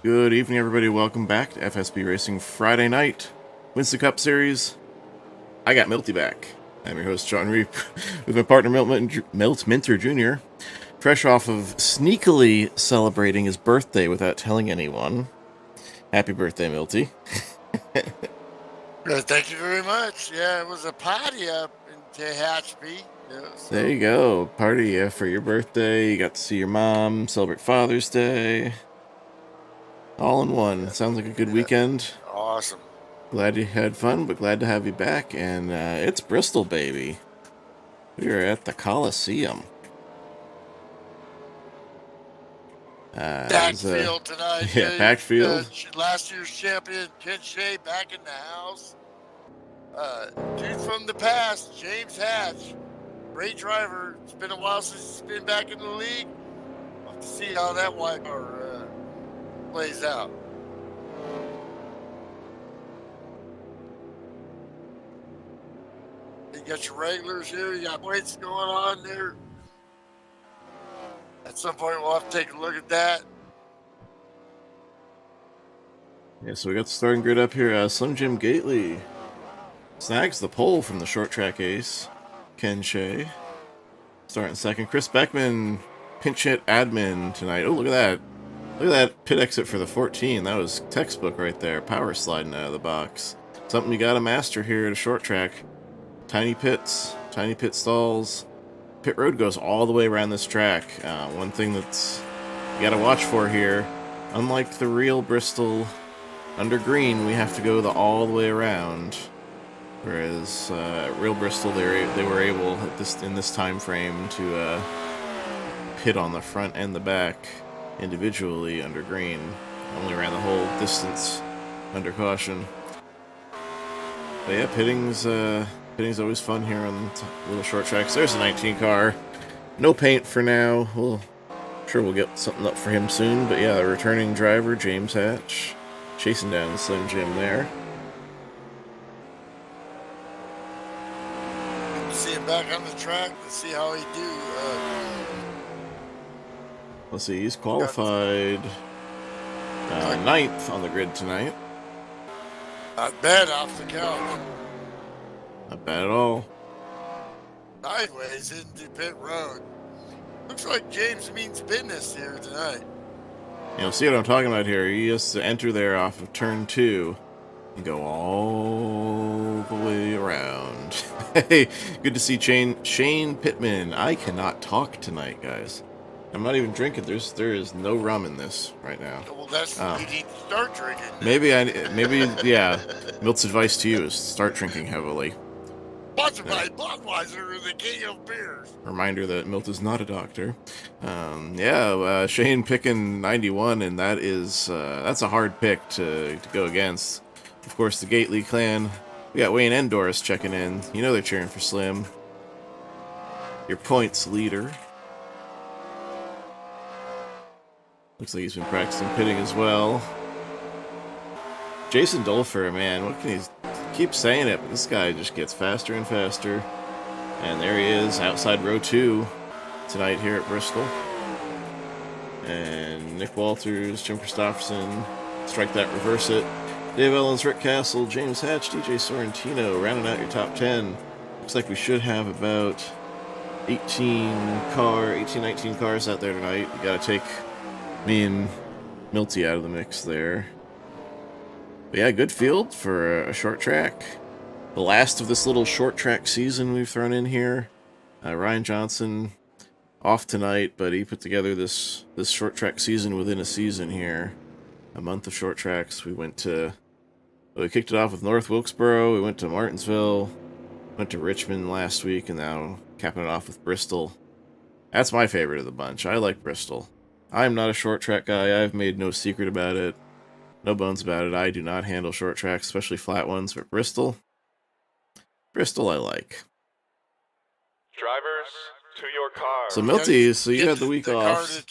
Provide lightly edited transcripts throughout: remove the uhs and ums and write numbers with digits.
Good evening, everybody. Welcome back to FSB Racing Friday night. Winston Cup Series. I got Milty back. I'm your host, John Reap, with my partner, Milt Minter Jr., fresh off of sneakily celebrating his birthday without telling anyone. Happy birthday, Milty. Thank you very much. Yeah, it was a party up in Tehachapi. There you go. Party for your birthday. You got to see your mom, celebrate Father's Day. All in one. Sounds like a good weekend. Awesome. Glad you had fun, but glad to have you back. And it's Bristol, baby. We are at the Coliseum. Packed field tonight. Yeah, packed field. Last year's champion, Ken Shea, back in the house. Dude from the past, James Hatch. Great driver. It's been a while since he's been back in the league. We'll have to see how that white car plays out. You got your regulars here. You got weights going on there. At some point, we'll have to take a look at that. Yeah, so we got the starting grid up here. Slim Jim Gately snags the pole from the short track ace, Ken Shea. Starting second, Chris Beckman, pinch hit admin tonight. Oh, look at that. Look at that pit exit for the 14. That was textbook right there. Power sliding out of the box. Something you got to master here at a short track. Tiny pits, tiny pit stalls. Pit road goes all the way around this track. One thing that's you got to watch for here, unlike the real Bristol under green, we have to go all the way around. Whereas real Bristol, they were able in this time frame to pit on the front and the back individually under green. Only ran the whole distance under caution. But yeah, pitting's always fun here on little short tracks. There's a 19 car. No paint for now. Sure we'll get something up for him soon. But yeah, the returning driver, James Hatch, chasing down Slim Jim there. See him back on the track. Let's see how he do. Let's see, he's qualified ninth on the grid tonight. Not bad off the couch. Not bad at all. Sideways into pit road. Looks like James means business here tonight. You know, see what I'm talking about here? He has to enter there off of turn 2 and go all the way around. Hey, good to see Shane Pittman. I cannot talk tonight, guys. I'm not even drinking. There is no rum in this right now. Well, that's you need to start drinking. Maybe yeah. Milt's advice to you is start drinking heavily. Sponsored by Budweiser, the king of beers. Reminder that Milt is not a doctor. Shane picking 91, and that's a hard pick to go against. Of course, the Gately clan. We got Wayne and Doris checking in. You know they're cheering for Slim. Your points leader. Looks like he's been practicing pitting as well. Jason Dolfer, man, what can he keep saying it? But this guy just gets faster and faster. And there he is, outside row 2 tonight here at Bristol. And Nick Walters, Jim Christopherson, strike that, reverse it. Dave Ellens, Rick Castle, James Hatch, DJ Sorrentino, rounding out your top 10. Looks like we should have about 19 cars out there tonight. You gotta take me and Milty out of the mix there. But yeah, good field for a short track. The last of this little short track season we've thrown in here. Ryan Johnson off tonight, but he put together this short track season within a season here. A month of short tracks. We kicked it off with North Wilkesboro, we went to Martinsville, went to Richmond last week, and now capping it off with Bristol. That's my favorite of the bunch. I like Bristol. I'm not a short track guy. I've made no secret about it. No bones about it. I do not handle short tracks, especially flat ones, but Bristol I like. Drivers, to your car. So Milty, so you had the week off.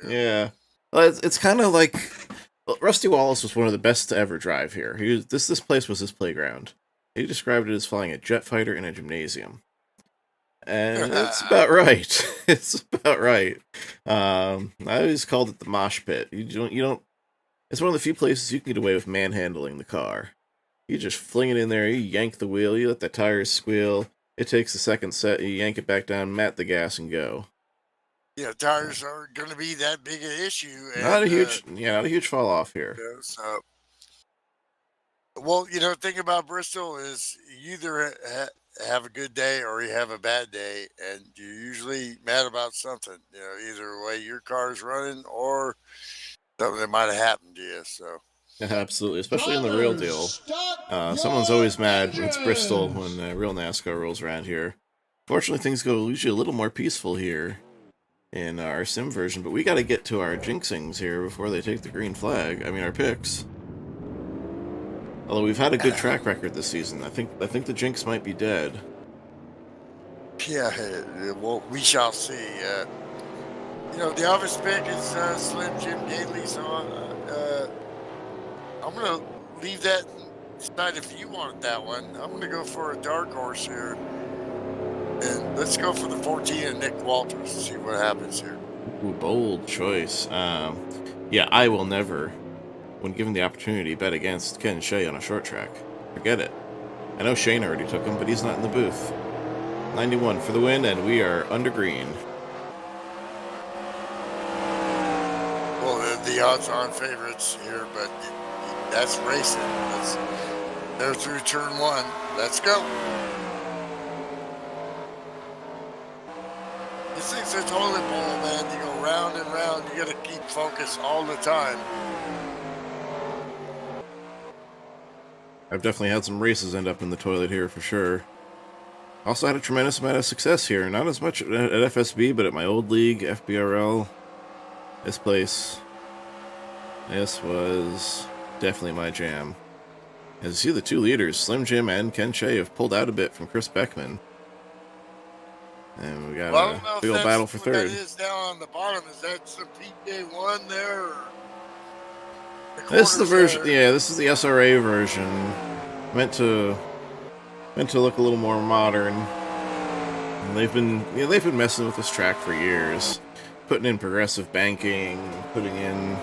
Yeah. Well, it's kind of like Rusty Wallace was one of the best to ever drive here. This place was his playground. He described it as flying a jet fighter in a gymnasium. And it's about right. It's about right. I always called it the mosh pit. You don't It's one of the few places you can get away with manhandling the car. You just fling it in there, you yank the wheel, you let the tires squeal. It takes the second set, you yank it back down, mat the gas, and go. Tires aren't going to be that big an issue, Not and a huge, not a huge fall off here. so. Well, thing about Bristol is you either have a good day or you have a bad day, and you're usually mad about something. Either way, your car's running or something that might have happened to you. So. Absolutely, especially in the real deal. Someone's always mad when it's Bristol when real NASCAR rolls around here. Fortunately, things go usually a little more peaceful here in our sim version, but we got to get to our jinxings here before they take the green flag. I mean, our picks. Although we've had a good track record this season, I think the jinx might be dead. Yeah, well, we shall see. The obvious pick is Slim Jim Gately, so I'm going to leave that aside if you want that one. I'm going to go for a dark horse here. And let's go for the 14 and Nick Walters and see what happens here. Ooh, bold choice. Yeah, I will never, when given the opportunity, bet against Ken Shea on a short track. Forget it. I know Shane already took him, but he's not in the booth. 91 for the win, and we are under green. Well, the odds-on favorites here, but that's racing. They're through turn one. Let's go. This thing's a toilet bowl, man. You go round and round. You got to keep focus all the time. I've definitely had some races end up in the toilet here for sure. Also had a tremendous amount of success here. Not as much at FSB, but at my old league, FBRL. This was definitely my jam. As you see, the two leaders, Slim Jim and Ken Shea, have pulled out a bit from Chris Beckman. And we got a big old battle for third. That is down on the bottom. Is that some PJ1 there? Or this is the version. There? Yeah, this is the SRA version. Meant to look a little more modern. And they've been messing with this track for years, putting in progressive banking, putting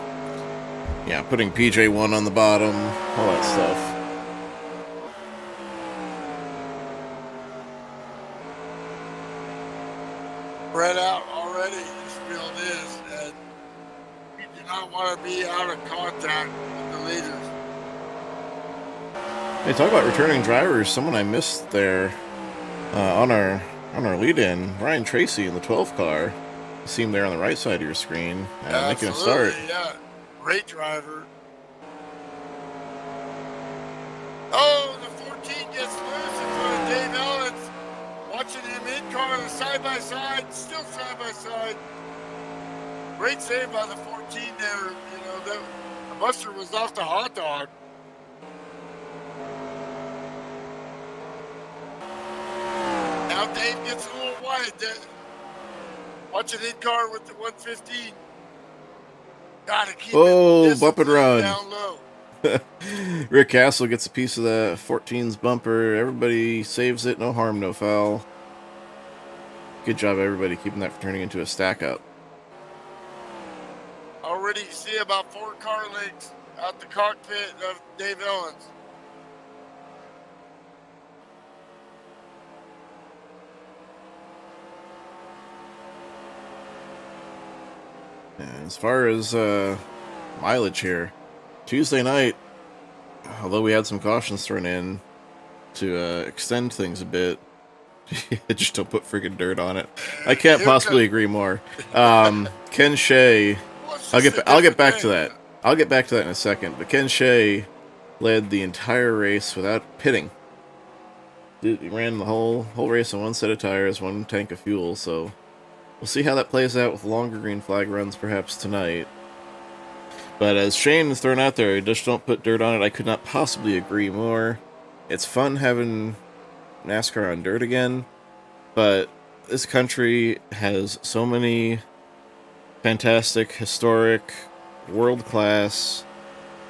PJ1 on the bottom, all that stuff. Spread out already, this field is, and you do not want to be out of contact with the leaders. Hey, talk about returning drivers. Someone I missed there on our lead-in, Ryan Tracy in the 12 car. You see him there on the right side of your screen, making a start. Yeah, great driver. Oh, the 14 gets loose in front of Dave Ellens. Watching him in car, side by side, still side by side. Great save by the 14 there. The Buster was off the hot dog. Now Dave gets a little wide. Watching in car with the 115. Gotta keep it bump and run. Down low. Rick Castle gets a piece of that 14's bumper. Everybody saves it. No harm, no foul. Good job, everybody, keeping that from turning into a stack up. Already see about 4 car lengths out the cockpit of Dave Ellens. And as far as mileage here, Tuesday night, although we had some cautions thrown in to extend things a bit, just don't put friggin' dirt on it. I can't possibly agree more. Ken Shea, I'll get back to that. I'll get back to that in a second. But Ken Shea led the entire race without pitting. He ran the whole race on one set of tires, one tank of fuel. So we'll see how that plays out with longer green flag runs, perhaps tonight. But as Shane has thrown out there, just don't put dirt on it. I could not possibly agree more. It's fun having NASCAR on dirt again, but this country has so many fantastic, historic, world-class,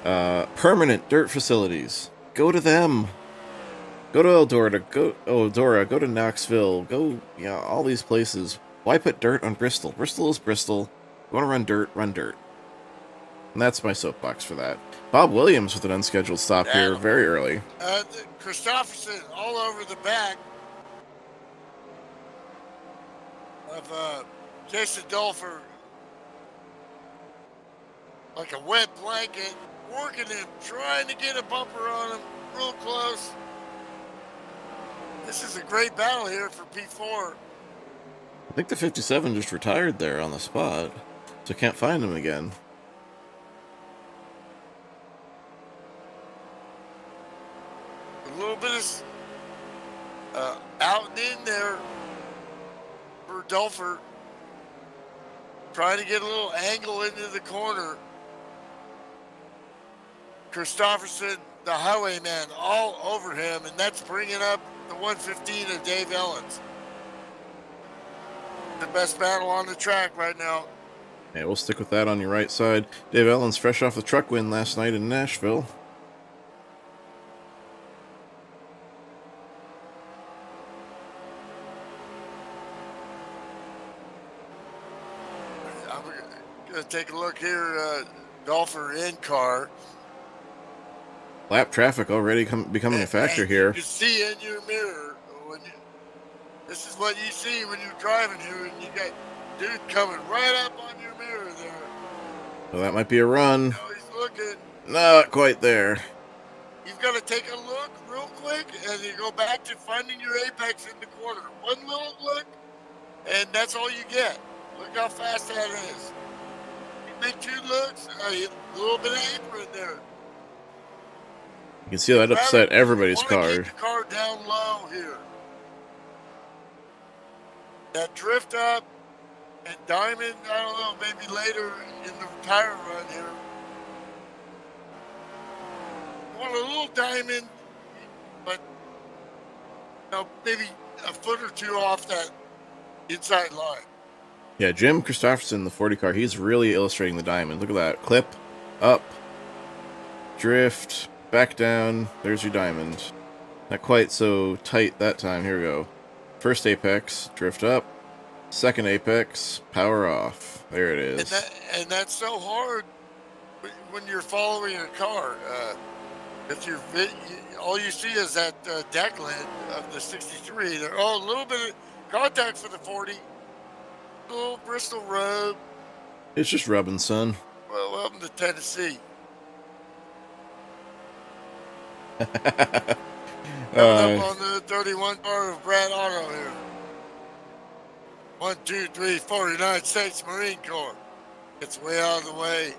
permanent dirt facilities. Go to them. Go to Eldora, go to Knoxville, go, all these places. Why put dirt on Bristol? Bristol is Bristol. You want to run dirt, run dirt. And that's my soapbox for that. Bob Williams with an unscheduled stop here very early. Christopherson all over the back of Jason Dulfer, like a wet blanket, working him, trying to get a bumper on him, real close. This is a great battle here for P4. I think the 57 just retired there on the spot, so can't find him again. A little bit of out and in there for Dulfer, trying to get a little angle into the corner. Christopherson, the highwayman, all over him, and that's bringing up the 115 of Dave Ellens. The best battle on the track right now. Yeah, we'll stick with that on your right side. Dave Ellens fresh off the truck win last night in Nashville. I'm going to take a look here. Dulfer in car. Lap traffic already becoming a factor here. You can see in your mirror this is what you see when you're driving here, and you got dude coming right up on your mirror there. Well, that might be a run. Now he's looking. Not quite there. You've got to take a look real quick, and you go back to finding your apex in the corner. One little look, and that's all you get. Look how fast that is. You make two looks, a little bit of apron there. You can see that upset everybody's car. Keep the car down low here. That drift up and Diamond, I don't know, maybe later in the tire run here. You want a little Diamond, but maybe a foot or two off that inside line. Yeah, Jim Christopherson, the 40 car, he's really illustrating the Diamond. Look at that. Clip, up, drift, back down. There's your Diamond. Not quite so tight that time. Here we go. First apex, drift up. Second apex, power off. There it is. And that's so hard when you're following a car. If all you see is that deck lid of the 63. There, a little bit of contact for the 40. A little Bristol Road. It's just rubbing, son. Well, welcome to Tennessee. Coming up on the 31 car of Brad Otto here. 1, 2, 3, 4, United States Marine Corps. It's way out of the way.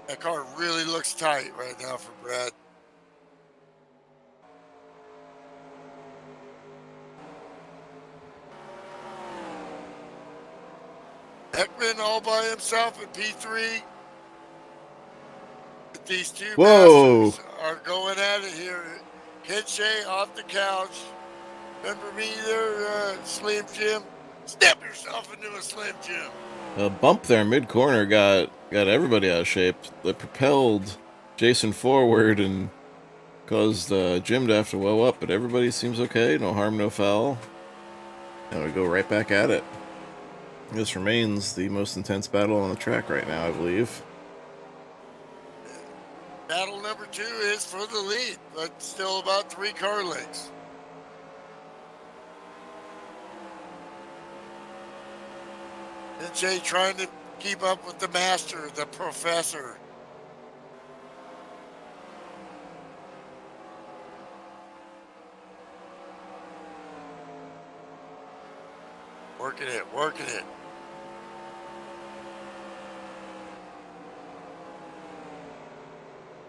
That car really looks tight right now for Brad. Heckman all by himself at P3. These two masters are going at it here. Ken Shea off the couch. Remember me there, Slim Jim? Step yourself into a Slim Jim. A bump there mid-corner got everybody out of shape. That propelled Jason forward and caused Jim to have to woe up, but everybody seems okay. No harm, no foul. And we go right back at it. This remains the most intense battle on the track right now, I believe. Battle number 2 is for the lead, but still about 3 car lengths. And Jay trying to keep up with the master, the professor. Working it, working it.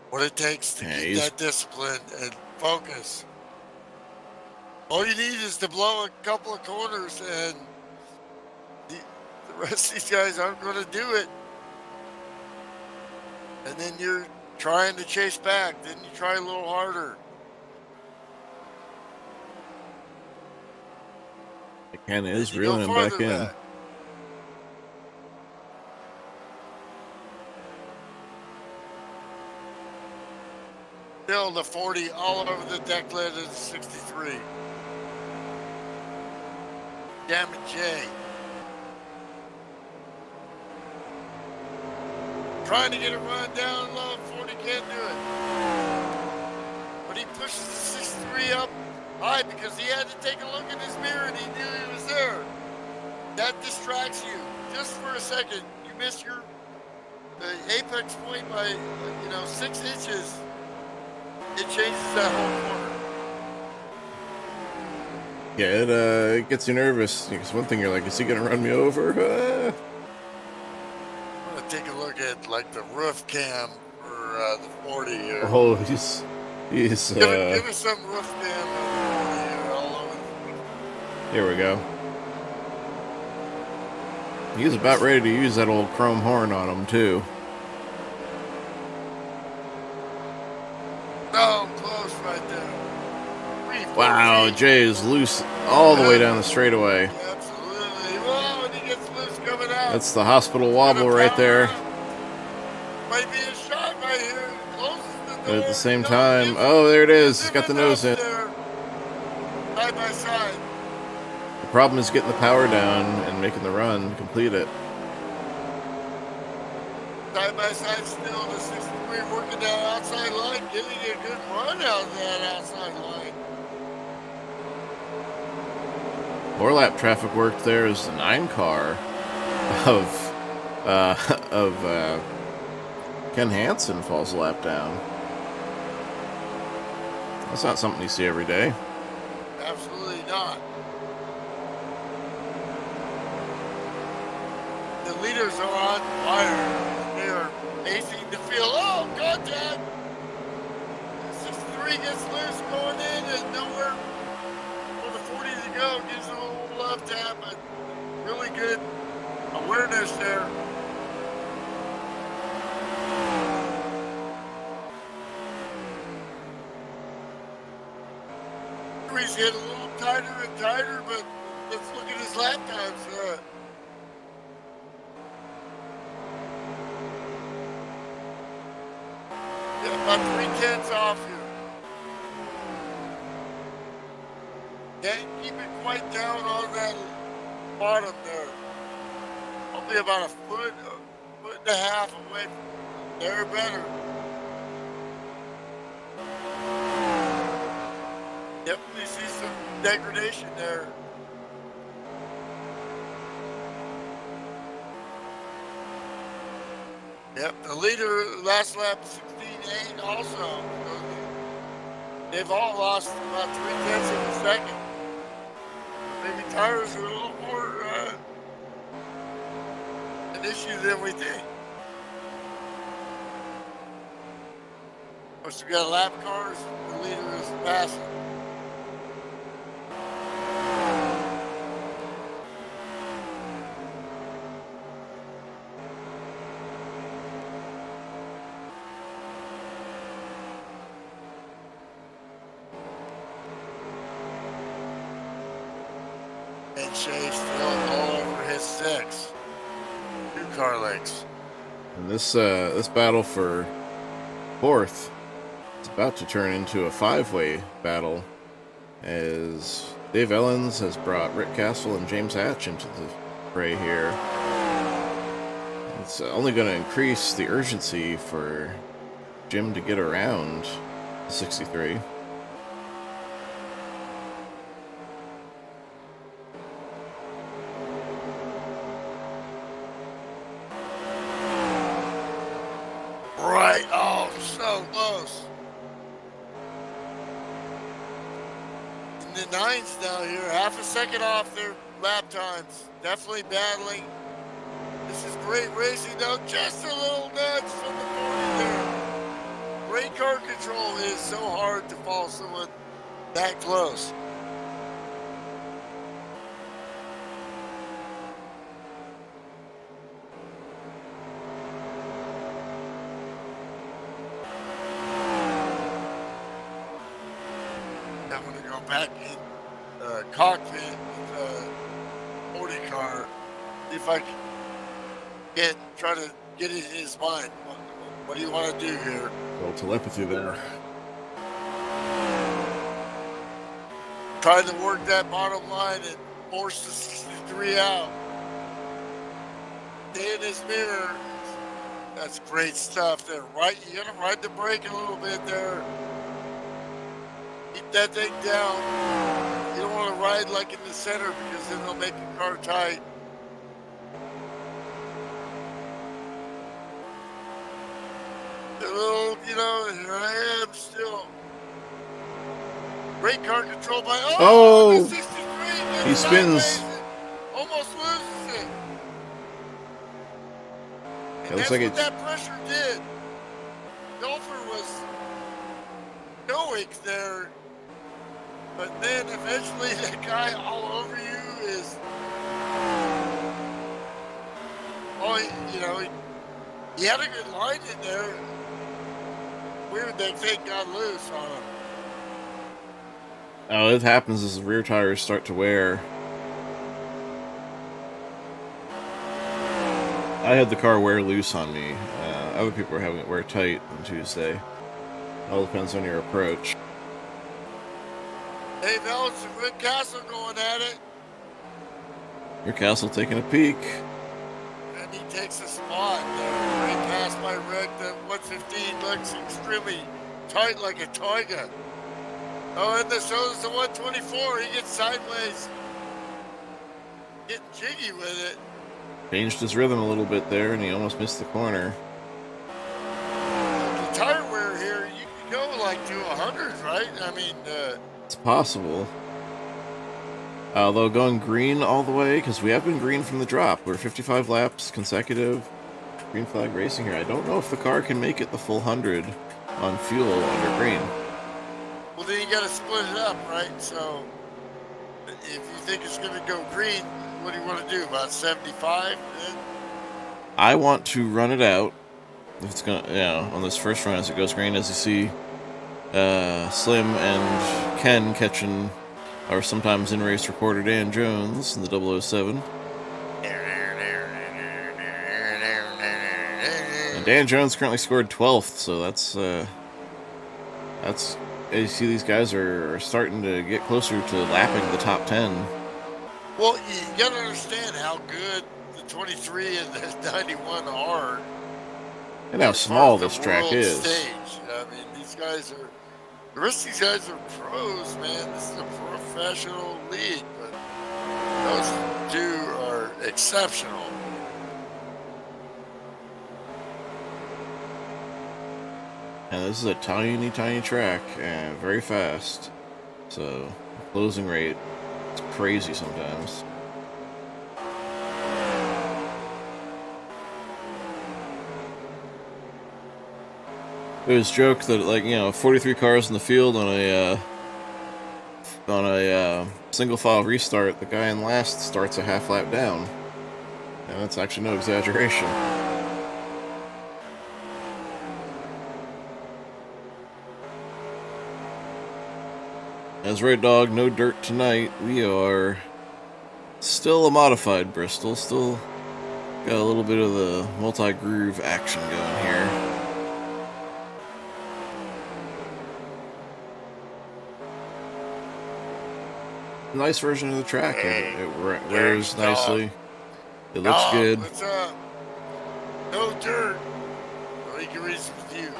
What it takes to keep that discipline and focus. All you need is to blow a couple of corners, and the rest of these guys aren't going to do it. And then you're trying to chase back. Then you try a little harder. Ken is reeling him back in. Still the 40 all over the deck lid of the 63. Damn it, Jay. trying to get a run down low. 40 can't do it. But he pushes the 63 up high because he had to take a look in his mirror and he knew he was there. That distracts you just for a second. You miss the apex point by 6 inches. It changes that whole corner. Yeah, it gets you nervous. Because one thing you're like, is he gonna run me over? I'm gonna take a look at like the roof cam for the 40 here. Oh, he's Give us some roof cam here all over. Here we go. He's about ready to use that old chrome horn on him too. Oh, close right there. Wow, Jay is loose all the way down the straightaway. Absolutely. Whoa, and he gets loose coming out. That's the hospital wobble right there. Might be a shot right here. Closes the door. But at the same time, oh, there it is. He's got the nose in. Side by side. The problem is getting the power down and making the run, complete it. Side by side still, the 63 working that outside line, getting a good run out of that outside line. More lap traffic worked there as the 9 car of Ken Hansen falls a lap down. That's not something you see every day. Absolutely not. The leaders are on fire. They are acing the field. Oh, contact! 63 gets loose going in and nowhere for the 40 to go. Gives a little left tap, but really good awareness there. He's hit a little tighter and tighter, but let's look at his lap times. About 3/10 off here. Can't keep it quite down on that bottom there. Probably about a foot and a half away from there, better. Definitely see some degradation there. Yep, the leader last lap 16.8 also. So they've all lost about 3/10 of a second. Maybe tires are a little more an issue than we think. Of course, we got lap cars. The leader is passing. And Shea still all over his 6. 2 car lengths. And this battle for 4th is about to turn into a 5-way battle, as Dave Ellens has brought Rick Castle and James Hatch into the fray here. It's only going to increase the urgency for Jim to get around 63. Right, oh, so close. And the 9s down here, half a second off their lap times. Definitely battling. This is great racing though, just a little nudge from the 40 there. Great car control. Is so hard to follow someone that close. I'm going to go back in the cockpit with the 40 car, see if I can try to get it in his mind. What do you want to do here? A little telepathy there. Trying to work that bottom line and force the 63 out. Stay in his mirror. That's great stuff there. Right, you gotta ride the brake a little bit there. Keep that thing down. You don't want to ride like in the center because then they'll make your car tight. A little, you know, here I am still. Great car control by Oh! the 63. He spins. Sideways and almost loses it. It And looks that's like what it's that pressure did. Dolpher was stoic there, but then eventually that guy all over you is, you know, he had a good line in there. Weird that thing got loose on him. Oh, it happens as the rear tires start to wear. I had the car wear loose on me. Other people were having it wear tight on Tuesday. All depends on your approach. Dave Ellis and Rick Castle going at it. Your Castle taking a peek. And he takes a spot there. Great pass by Rick. The 115 looks extremely tight like a tiger. Oh, and so is the 124. He gets sideways. Getting jiggy with it. Changed his rhythm a little bit there, and he almost missed the corner. The tire wear here, you can go like to 100, right? I mean, It's possible. Although going green all the way, because we have been green from the drop. We're 55 laps consecutive green flag racing here. I don't know if the car can make it the full 100 on fuel under green. well, then you got to split it up, right? So if you think it's going to go green, what do you want to do? About 75? I want to run it out. If it's gonna, on this first run as it goes green, as you see, Slim and Ken catching our sometimes in race reporter Dan Jones in the 007. And Dan Jones currently scored 12th, so that's you see these guys are starting to get closer to lapping the top 10. Well, you got to understand how good the 23 and the 91 are. And how small the this track world is. Stage. I mean, these guys are, the rest of these guys are pros, man. This is a professional league, but those two are exceptional. And this is a tiny, tiny track, and very fast. So, closing rate, it's crazy sometimes. It was joked that 43 cars in the field on a single file restart, the guy in last starts a half lap down, and that's actually no exaggeration. As Red Dog, no dirt tonight. We are still a modified Bristol, still got a little bit of the multi-groove action going here. Nice version of the track. It wears nicely. It looks good. What's up? No dirt. Well, he can reach with you.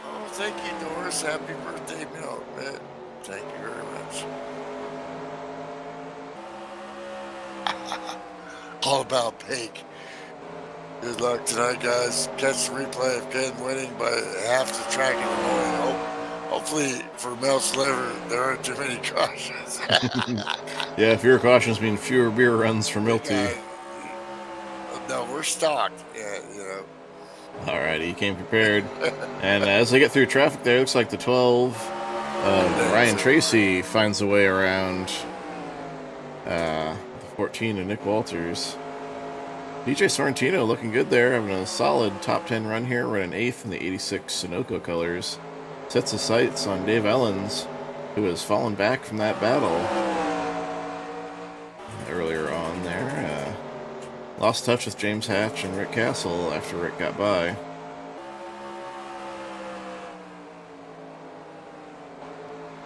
Oh, thank you, Doris. Happy birthday, milk, man. Thank you very much. All about Pake. Good luck tonight, guys. Catch the replay of Ken winning by half the track in the morning. Hopefully, for Melt's liver, there aren't too many cautions. Yeah, fewer cautions mean fewer beer runs for Milty. No, we're stocked. Yeah, you know. Alrighty, he came prepared. And as they get through traffic there, it looks like the 12, Ryan Tracy finds a way around the 14 of Nick Walters. DJ Sorrentino looking good there, having a solid top 10 run here, running 8th in the 86 Sunoco colors. Sets his sights on Dave Ellens, who has fallen back from that battle earlier on there. Lost touch with James Hatch and Rick Castle after Rick got by.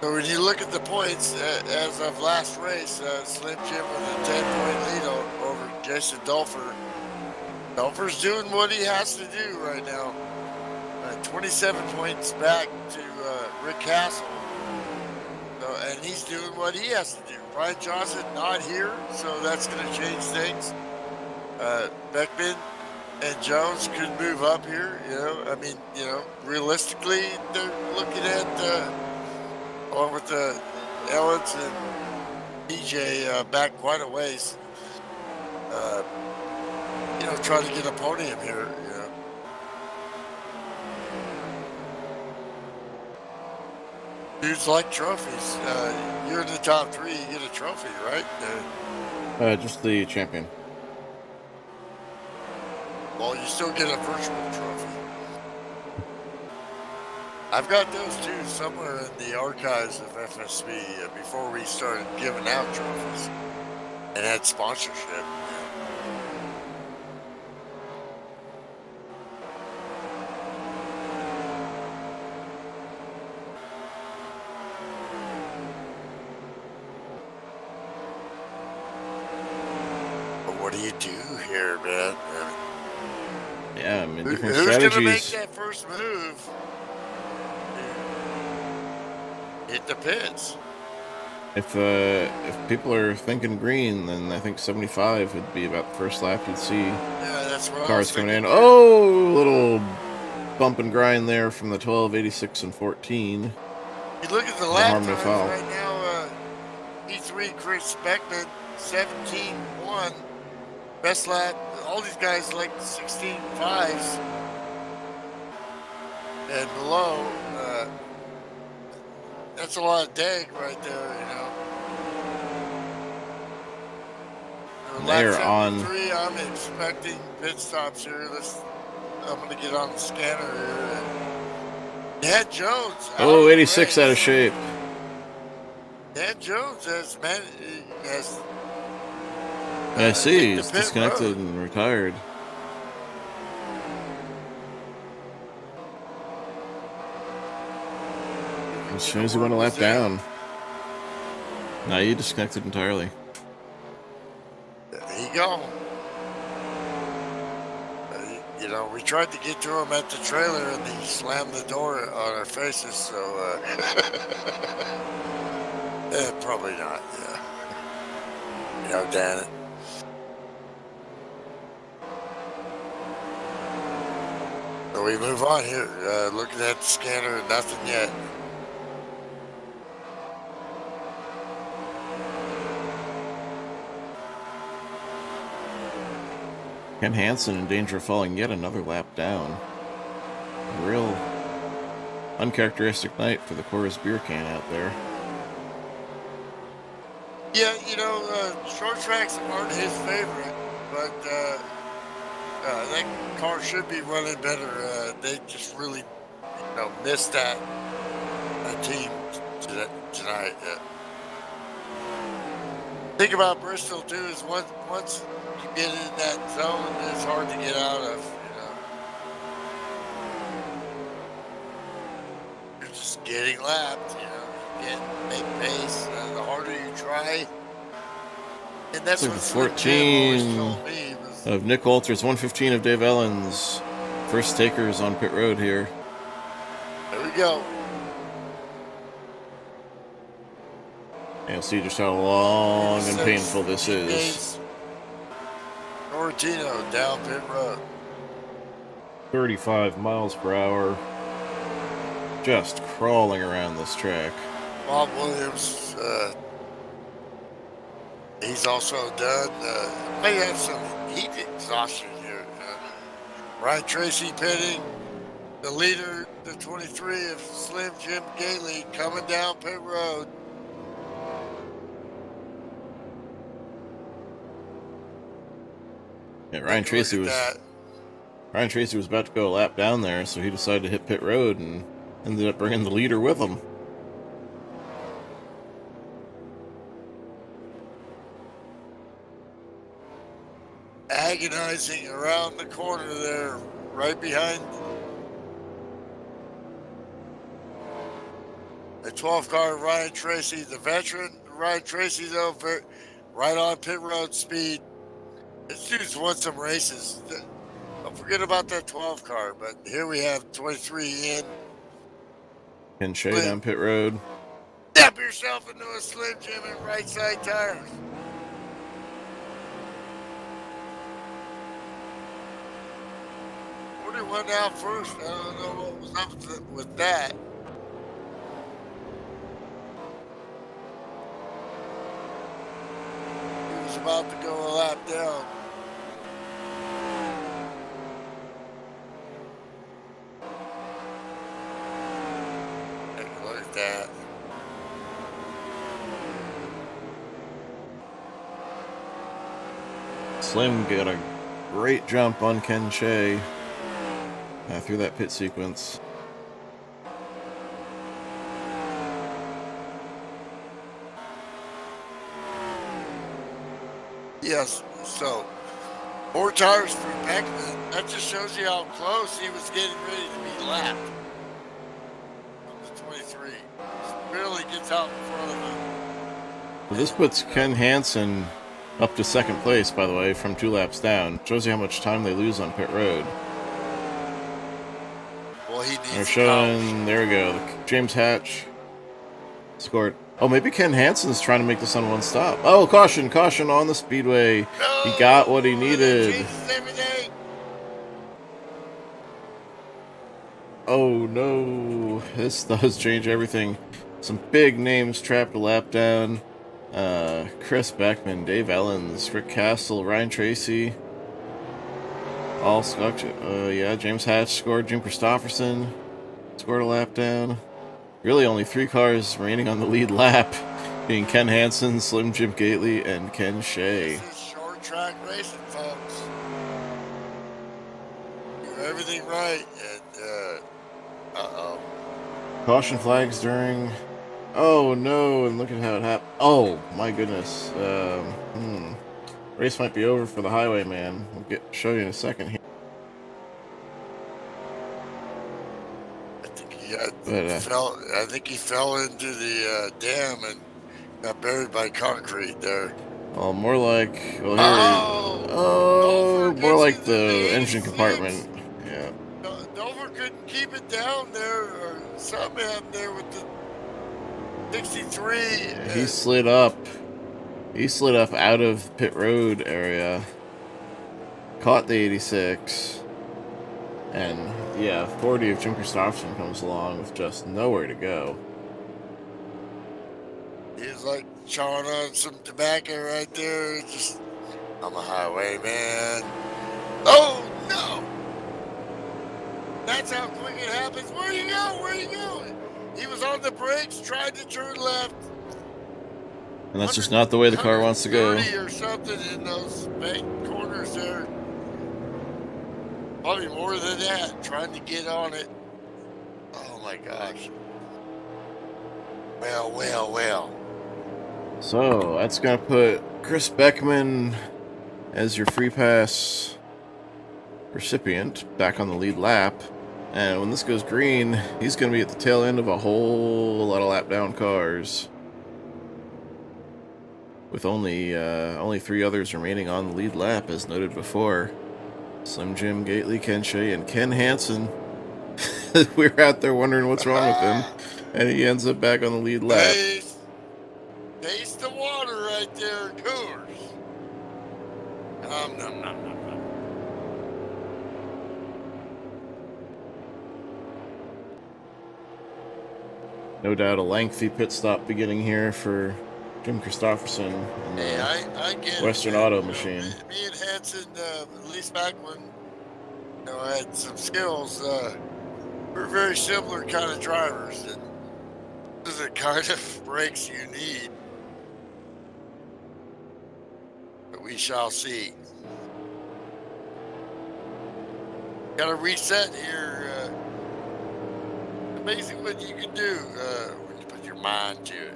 So when you look at the points, as of last race, Slim Jim with a 10-point lead over Jason Dolfer. Telfer's doing what he has to do right now. 27 points back to Rick Castle. And he's doing what he has to do. Ryan Johnson not here, so that's going to change things. Beckman and Jones could move up here. I mean, realistically, they're looking at, along with the Ellens and DJ back quite a ways. Trying to get a podium here. Dudes like trophies. You're in the top 3, you get a trophy, right? Just the champion. Well, you still get a virtual trophy. I've got those too somewhere in the archives of FSB before we started giving out trophies and had sponsorship. What do you do here, man? Yeah, I mean, different Who's strategies. gonna make that first move? Hit the pits. If people are thinking green, then I think 75 would be about the first lap you'd see. Yeah, that's what Cars coming in. Oh, little bump and grind there from the 12, 86, and 14. You look at the lap harm, no times foul. right now. P3 Chris Beckman 17-1. Best lap. All these guys like 16.5s and below. That's a lot of dag right there, They're on. 3, I'm expecting pit stops here. I'm going to get on the scanner here. Dan Jones. Oh, 86 out of shape. Dan Jones has I see. hit the He's pit disconnected road. and retired. As soon as he went a lap down. Now you disconnected entirely. There you go. We tried to get to him at the trailer and he slammed the door on our faces, so probably not, yeah. Dan it. So we move on here, looking at the scanner, nothing yet. Ken Hansen in danger of falling yet another lap down. A real uncharacteristic night for the Coors beer can out there. Yeah, short tracks aren't his favorite, but that car should be running better. They just really, missed that team tonight. Think about Bristol too. Is once you get in that zone, it's hard to get out of. You're just getting lapped. Make pace. The harder you try, and that's Look what at Slim Jim always 14 told me. Was, of Nick Walters, 115 of Dave Ellens. First takers on pit road here. there we go. And you'll see just how long and painful this is. Nortino down pit road. 35 miles per hour. Just crawling around this track. Bob Williams, he's also done. May have some heat exhaustion here. Ryan Tracy pitting. The leader, the 23 of Slim Jim Gately, coming down pit road. Yeah, Ryan Tracy was about to go a lap down there, so he decided to hit pit road and ended up bringing the leader with him. Agonizing around the corner there, right behind the 12th car, Ryan Tracy, the veteran. Ryan Tracy, though, right on pit road speed. This dude's won some races. Forget about that 12 car, but here we have 23 in. Ken Shea down pit road. Step yourself into a Slim Jim and right side tires. Went out first. I don't know what was up with that. He was about to go a lap down. Take a look at that. Slim got a great jump on Ken Shea through that pit sequence. Yes, so 4 tires for Beckman. That just shows you how close he was getting ready to be lapped. On the 23. Really gets out in front of him. Well, this puts Ken Hansen up to second place, by the way, from 2 laps down. Shows you how much time they lose on pit road. Well, he needs They're showing, there we go, James Hatch scored. Oh, maybe Ken Hansen's trying to make this on one stop. Oh, caution on the speedway. No, he got what he needed. Changes everything. Oh no, this does change everything. Some big names trapped a lap down. Chris Beckman, Dave Ellens, Rick Castle, Ryan Tracy. All stuck. Yeah, James Hatch scored. Jim Christopherson scored a lap down. Really only 3 cars remaining on the lead lap, being Ken Hansen, Slim Jim Gately, and Ken Shea. This is short track racing, folks. Do everything right, and uh-oh. Caution flags during... Oh no, and look at how it happened. Oh my goodness. Race might be over for the Highwayman. We'll show you in a second here. I think he fell into the dam and got buried by concrete there. Well, more like... Well, here more like the engine compartment. Yeah. Dover couldn't keep it down there, or something happened there with the 63. He slid up. He slid up out of pit road area. Caught the 86. And, yeah, 40 of Jim Christopherson comes along with just nowhere to go. He was like chawing on some tobacco right there. Just, I'm a highwayman. Oh, no! That's how quick it happens. Where you going? Where you going? He was on the brakes, tried to turn left. And that's just not the way the car wants to go. Or something in those bank corners there. Probably more than that, trying to get on it. Oh my gosh. Well. So, that's going to put Chris Beckman as your free pass recipient back on the lead lap. And when this goes green, he's going to be at the tail end of a whole lot of lap down cars. With only 3 others remaining on the lead lap, as noted before. Slim Jim Gately, Ken Shea, and Ken Hansen. We were out there wondering what's wrong with him. And he ends up back on the lead lap. Taste the water right there, Coors. Nom. No doubt a lengthy pit stop beginning here for Jim Christopherson and the I get Western it. Auto Machine. Me and Hanson, at least back when I had some skills, we're very similar kind of drivers. And this is the kind of brakes you need. But we shall see. Got to reset here. Amazing what you can do when you put your mind to it.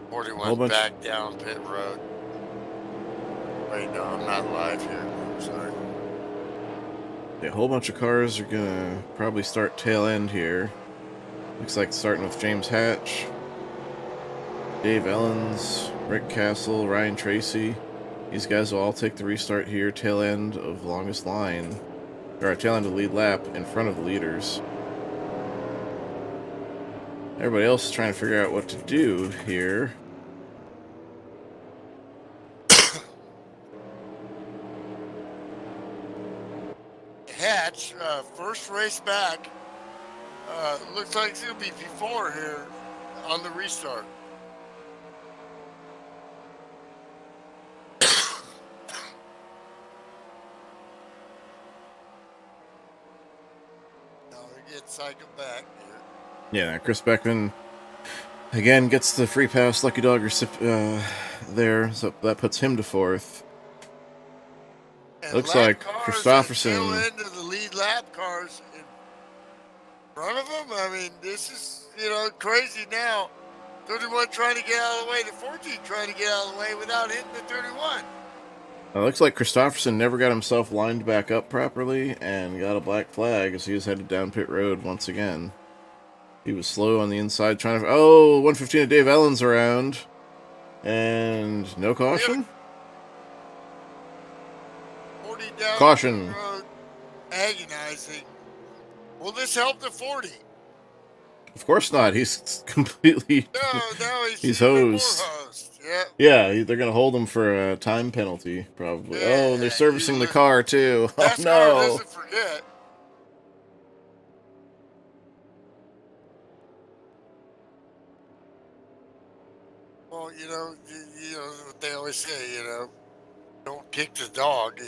41 back down pit road. Wait, no, I'm not live here. I'm sorry. Yeah, a whole bunch of cars are gonna probably start tail end here. Looks like starting with James Hatch, Dave Ellens, Rick Castle, Ryan Tracy, These guys will all take the restart here, tail end of longest line, or tail end of lead lap in front of the leaders. Everybody else is trying to figure out what to do here. Hatch, first race back. Looks like it's going to be P4 here on the restart. Now they get cycled back here. Yeah, Chris Beckman again gets the free pass. Lucky Dog there, so that puts him to fourth. And Looks lap like cars Christopherson. at tail end of the lead lap cars in front of them. I mean, this is, crazy now. 31 trying to get out of the way, the 14 trying to get out of the way without hitting the 31. It looks like Christopherson never got himself lined back up properly and got a black flag as he was headed down pit road once again. He was slow on the inside trying to... Oh, 115 of Dave Ellen's around. And no caution? 40 down Caution. the road, agonizing. Will this help the 40? Of course not. He's completely... No, he's even more hosed. Yeah. Yeah, they're going to hold him for a time penalty, probably. Yeah, oh, and they're servicing the car, too. Oh, NASCAR no. doesn't forget. Well, you know what they always say, don't kick the dog,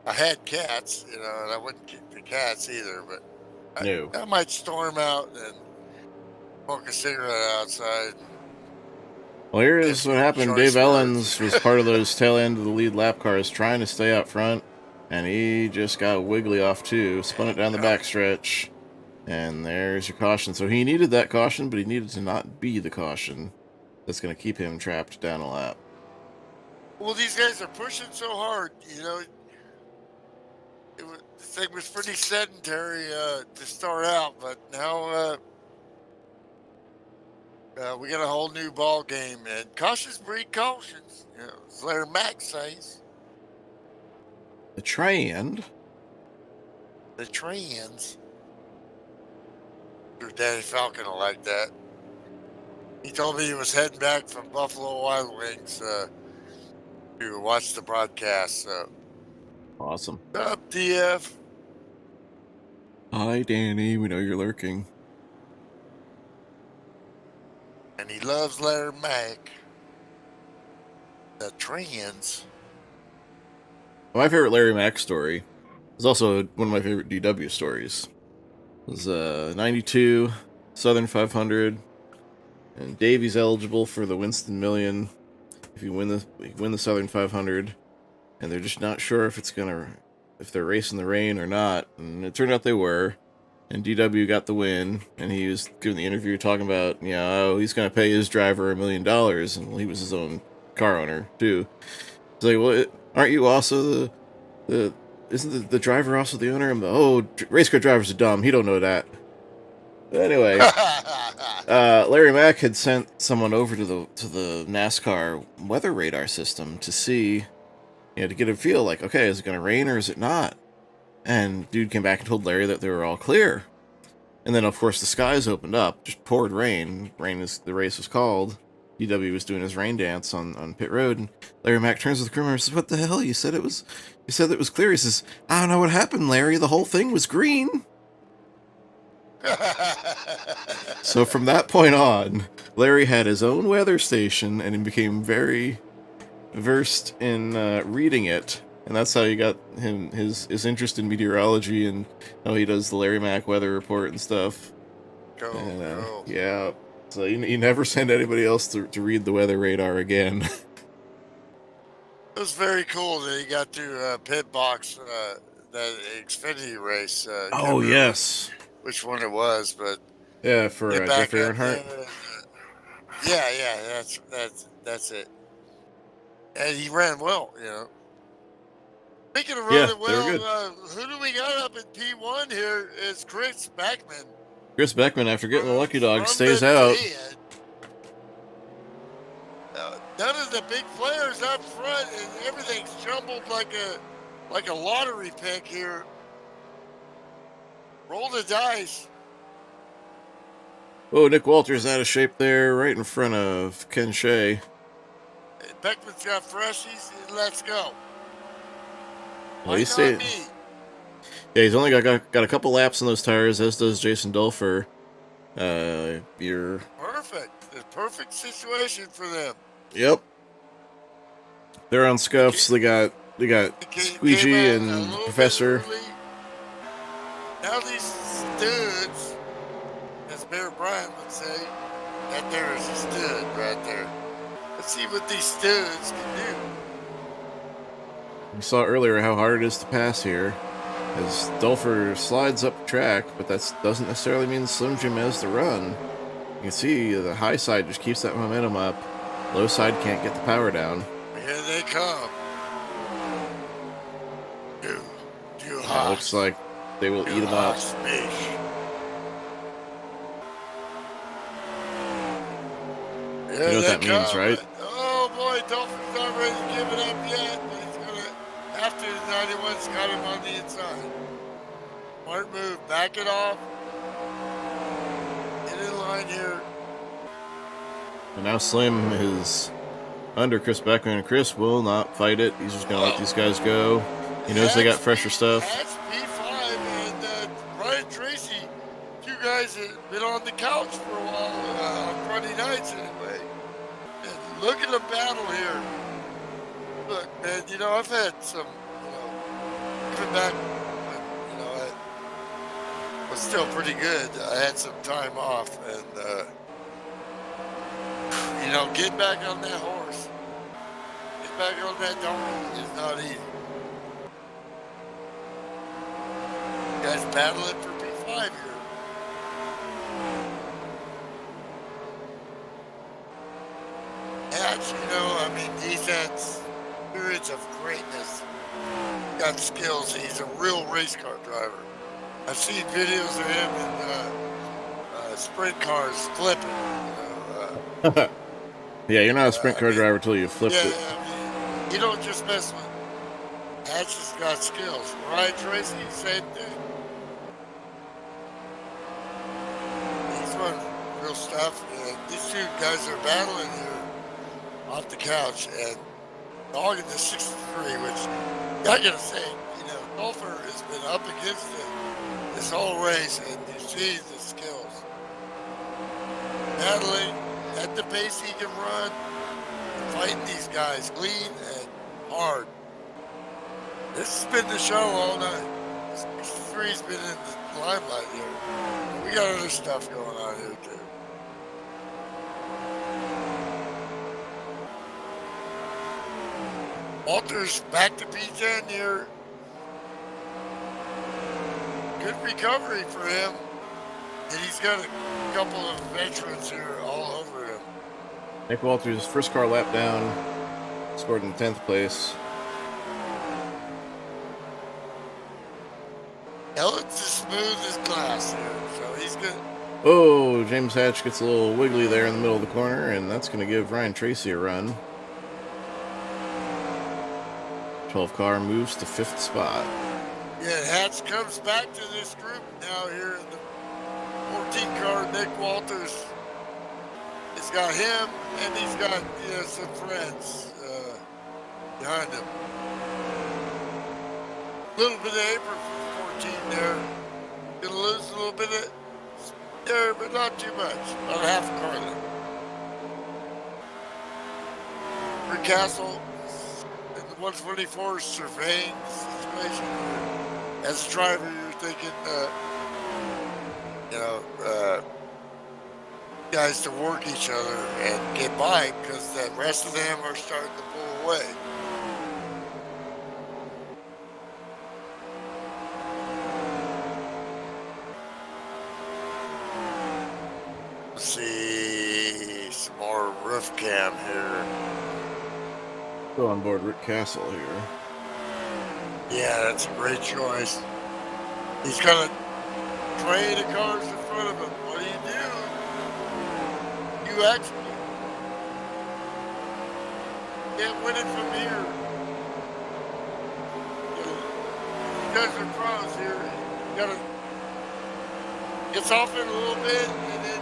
I had cats, and I wouldn't kick the cats either, but No. I might storm out and smoke a cigarette outside. Well, here is what happened. Dave Ellens was part of those tail end of the lead lap cars trying to stay out front, and he just got wiggly off too, spun it down the backstretch, and there's your caution. So he needed that caution, but he needed to not be the caution that's going to keep him trapped down a lap. Well, these guys are pushing so hard, the thing was pretty sedentary to start out, but now we got a whole new ball game, and cautions breed cautions, as Larry Mack says. The trend. The trends. Your Daddy Falcon will like that. He told me he was heading back from Buffalo Wild Wings to watch the broadcast. So. Awesome. What's up, DF? Hi, Danny. We know you're lurking. And he loves Larry Mack. The trends. My favorite Larry Mack story is also one of my favorite DW stories. It was 92 Southern 500, and Davey's eligible for the Winston Million if you win the Southern 500, and they're just not sure if they're racing the rain or not. And it turned out they were, and DW got the win. And he was giving the interview talking about, he's going to pay his driver $1 million, and he was his own car owner too. It's like, well, aren't you also isn't the driver also the owner? Race car drivers are dumb. He don't know that. But anyway, Larry Mack had sent someone over to the NASCAR weather radar system to see, to get a feel like, okay, is it going to rain or is it not? And dude came back and told Larry that they were all clear. And then, of course, the skies opened up, just poured rain. The race was called. DW was doing his rain dance on pit road, and Larry Mack turns to the crew member and says, "What the hell? You said it was clear." He says, "I don't know what happened, Larry. The whole thing was green." So from that point on, Larry had his own weather station, and he became very versed in reading it. And that's how he got his interest in meteorology, and how he does the Larry Mack weather report and stuff. Go. Yeah. So you never send anybody else to read the weather radar again. It was very cool that he got to pit box that Xfinity race. Oh, yes. Which one it was, but yeah, for Jeff Earnhardt. Yeah, that's it. And he ran well, Speaking of running well, who do we got up in P1 here is Chris Beckman. Chris Beckman, after getting the lucky dog, stays out. none of the big players up front, and everything's jumbled like a lottery pick here. Roll the dice. Oh, Nick Walters out of shape there, right in front of Ken Shea. Beckman's got freshies. Let's go. Well, Why he's not staying. me? Yeah, he's only got a couple laps on those tires, as does Jason Dulfer. You're Perfect. The perfect situation for them. Yep. They're on scuffs. They got Came Squeegee out a and little Professor. bit early. Now these studs, as Bear Bryant would say, that there is a stud right there. Let's see what these studs can do. We saw earlier how hard it is to pass here, as Dulfer slides up the track, but that doesn't necessarily mean Slim Jim has the run. You can see the high side just keeps that momentum up. Low side can't get the power down. Here they come. It looks like they will eat them up. You know what that means, right? Oh boy, Dolphin's not ready to give it up yet, but he's gonna have to. 91's got him on the inside. Smart move, back it off. Get in line here. And now Slim is under Chris Beckman, and Chris will not fight it. He's just going to let these guys go. He knows they got fresher stuff. That's P5 and Brian Tracy, two guys that have been on the couch for a while, on Friday nights anyway. And look at the battle here. Look, man, I've had some, coming back, I was still pretty good. I had some time off, and, getting back on that horse, getting back on that donkey is not easy. You guys battling for P5 here. Hatch, he's had periods of greatness. Got skills. He's a real race car driver. I've seen videos of him in sprint cars flipping. Yeah, you're not a sprint car driver until you flipped it. You don't just mess with him. Hatch has got skills. Ryan Tracy, same thing. He's running real stuff. These two guys are battling here off the couch, and dogging the 63, which I gotta say, Golfer has been up against it this whole race, and you see the skills. Battling at the pace he can run, fighting these guys clean and hard. This has been the show all night. 63's been in the limelight here. We got other stuff going on here too. Walters back to P10 here. Good recovery for him. And he's got a couple of veterans here all over him. Nick Walters, first car lap down, scored in 10th place. Ellen's as smooth as glass here, so he's good. Oh, James Hatch gets a little wiggly there in the middle of the corner, and that's going to give Ryan Tracy a run. 12 car moves to 5th spot. Yeah, Hatch comes back to this group now here in the 14 car. Nick Walters has got him, and he's got some friends behind him. A little bit of apron for 14 there. Gonna lose a little bit of there, but not too much. About half a car left. Rick Castle in the 124 surveying the situation. As a driver, you're thinking, guys to work each other and get by, because the rest of them are starting to pull away. Let's see some more roof cam here. Go on board Rick Castle here. Yeah, that's a great choice. He's got a train of cars in front of him. What do? You actually Can't win it from here. You guys are pros here. You gotta gets off it a little bit and then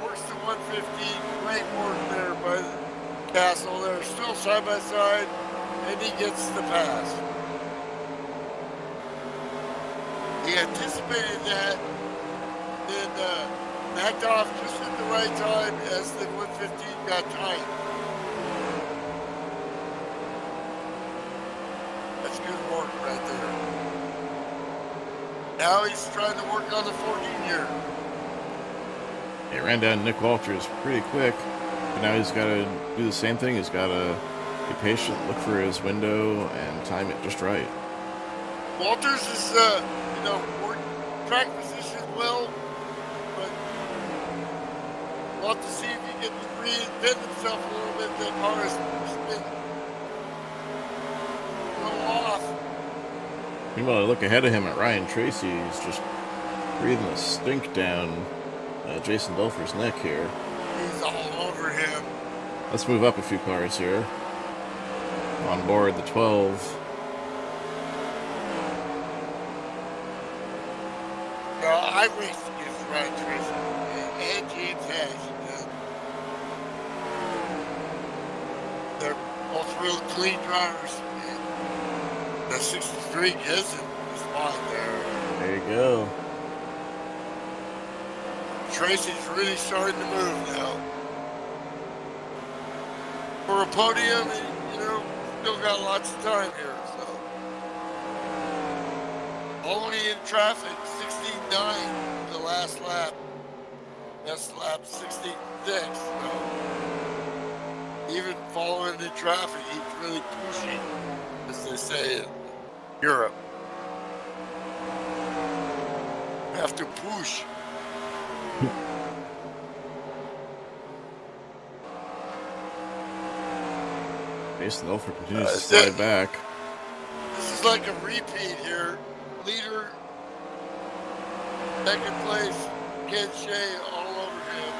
works to 115. Great work there by Castle. They're still side by side, and he gets the pass. He anticipated that, then backed off just at the right time as the 115 got tight. That's good work right there. Now he's trying to work on the 14 here. He ran down Nick Walters pretty quick, but now he's got to do the same thing. He's got to be patient, look for his window, and time it just right. Walters is, worked track position well, but we'll have to see if he can reinvent himself a little bit. That car has been a little off. Meanwhile, I look ahead of him at Ryan Tracy. He's just breathing the stink down Jason Dulfer's neck here. He's all over him. Let's move up a few cars here. On board the 12. I raced against Ryan Tracy and James Hash. They're both real clean drivers. The 63 gets it. He's fine there. There you go. Tracy's really starting to move now. For a podium, still got lots of time here, so. Only in traffic, 16.9 the last lap. Best lap, 16.6. So even following the traffic, he's really pushing, as they say in Europe. Have to push. Jason Dulfer continues to slide back. This is like a repeat here. Leader, second place, Ken Shea all over him.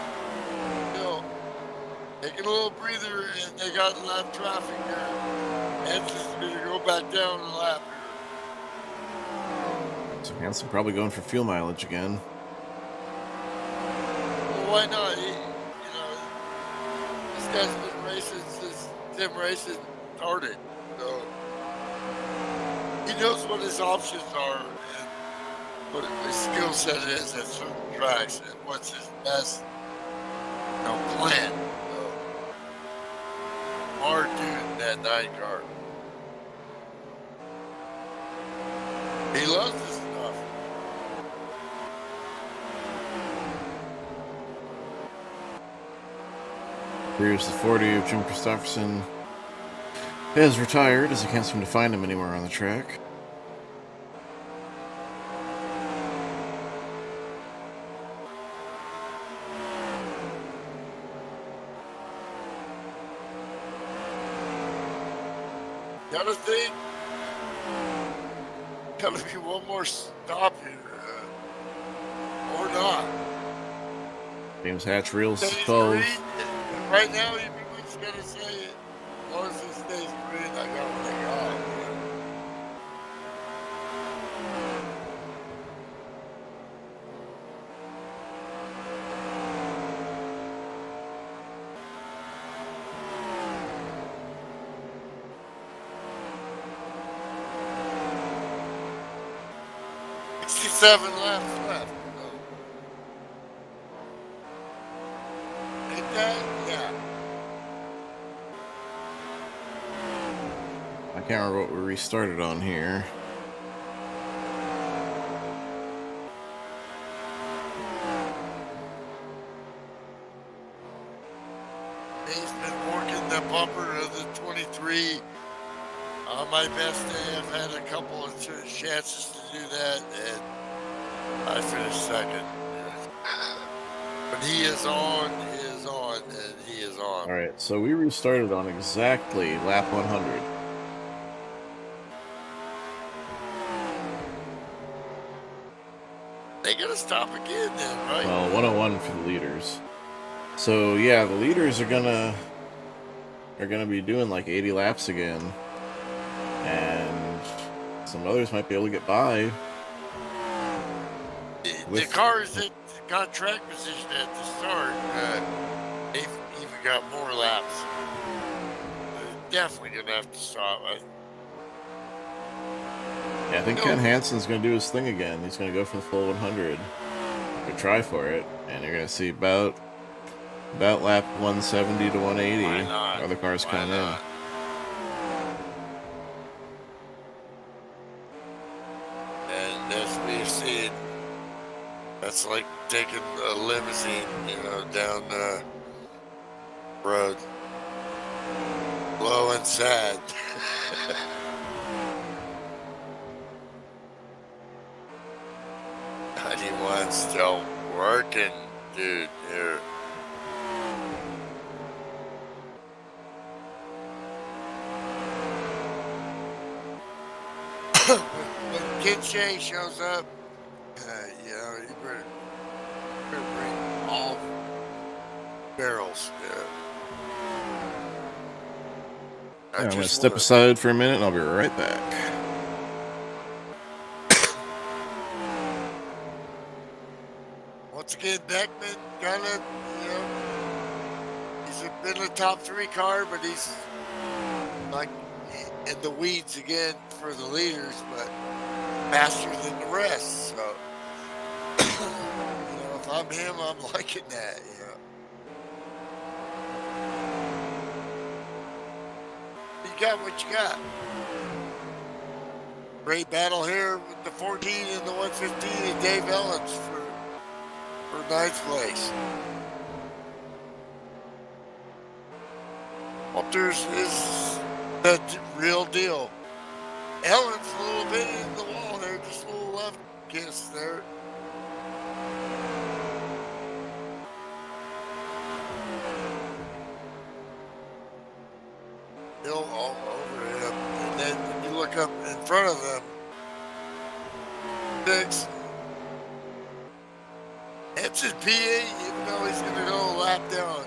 Taking a little breather, and they got lap traffic here. Hanson's going to go back down the lap here. So Hanson probably going for fuel mileage again. Well, why not? This guy's been racing since Tim Racing started, so he knows what his options are and what his skill set is at certain tracks and what's his best plan. Hard dude in that 9 car. He loves this stuff. Here's the 40 of Jim Christopherson. Has retired as he can't seem to find him anywhere on the track. Gotta think. Gotta be one more stop here. Or not. James Hatch reels to Stays 12. green. Right now, you just gotta say it. As long as it stays green, I got what I got. 67 laps left. Ain't that? Yeah. I can't remember what we restarted on here. He's been working the bumper of the 23. On my best day, I've had a couple of chances to do that, and I finished second. But he is on, and he is on. Alright, so we restarted on exactly lap 100. They gotta stop again then, right? Well, 101 for the leaders. So, yeah, the leaders are gonna are going to be doing like 80 laps again. And some others might be able to get by. The cars that got track position at the start, they've even got more laps. They're definitely going to have to stop. Yeah, I think Ken Hansen's going to do his thing again. He's going to go for the full 100. Or try for it. And you're going to see about lap 170 to 180. Other cars coming in. And as we've seen, that's like taking a limousine, down the road. Low and sad. 91 still working, dude, here. When Kid Shay shows up, you better bring all barrels. I'm going to step aside for a minute and I'll be right back. Once again, Beckman kind of, he's been a top 3 car, but he's like in the weeds again for the leaders, but faster than the rest. So, if I'm him, I'm liking that. You got what you got. Great battle here with the 14 and the 115 and Dave Ellens for 9th place. Walters is the real deal. Ellen's a little bit in the wall there, just a little left kiss there. Hill all over him. And then when you look up in front of them, 6. Henson PA, even though he's going to go a lap down.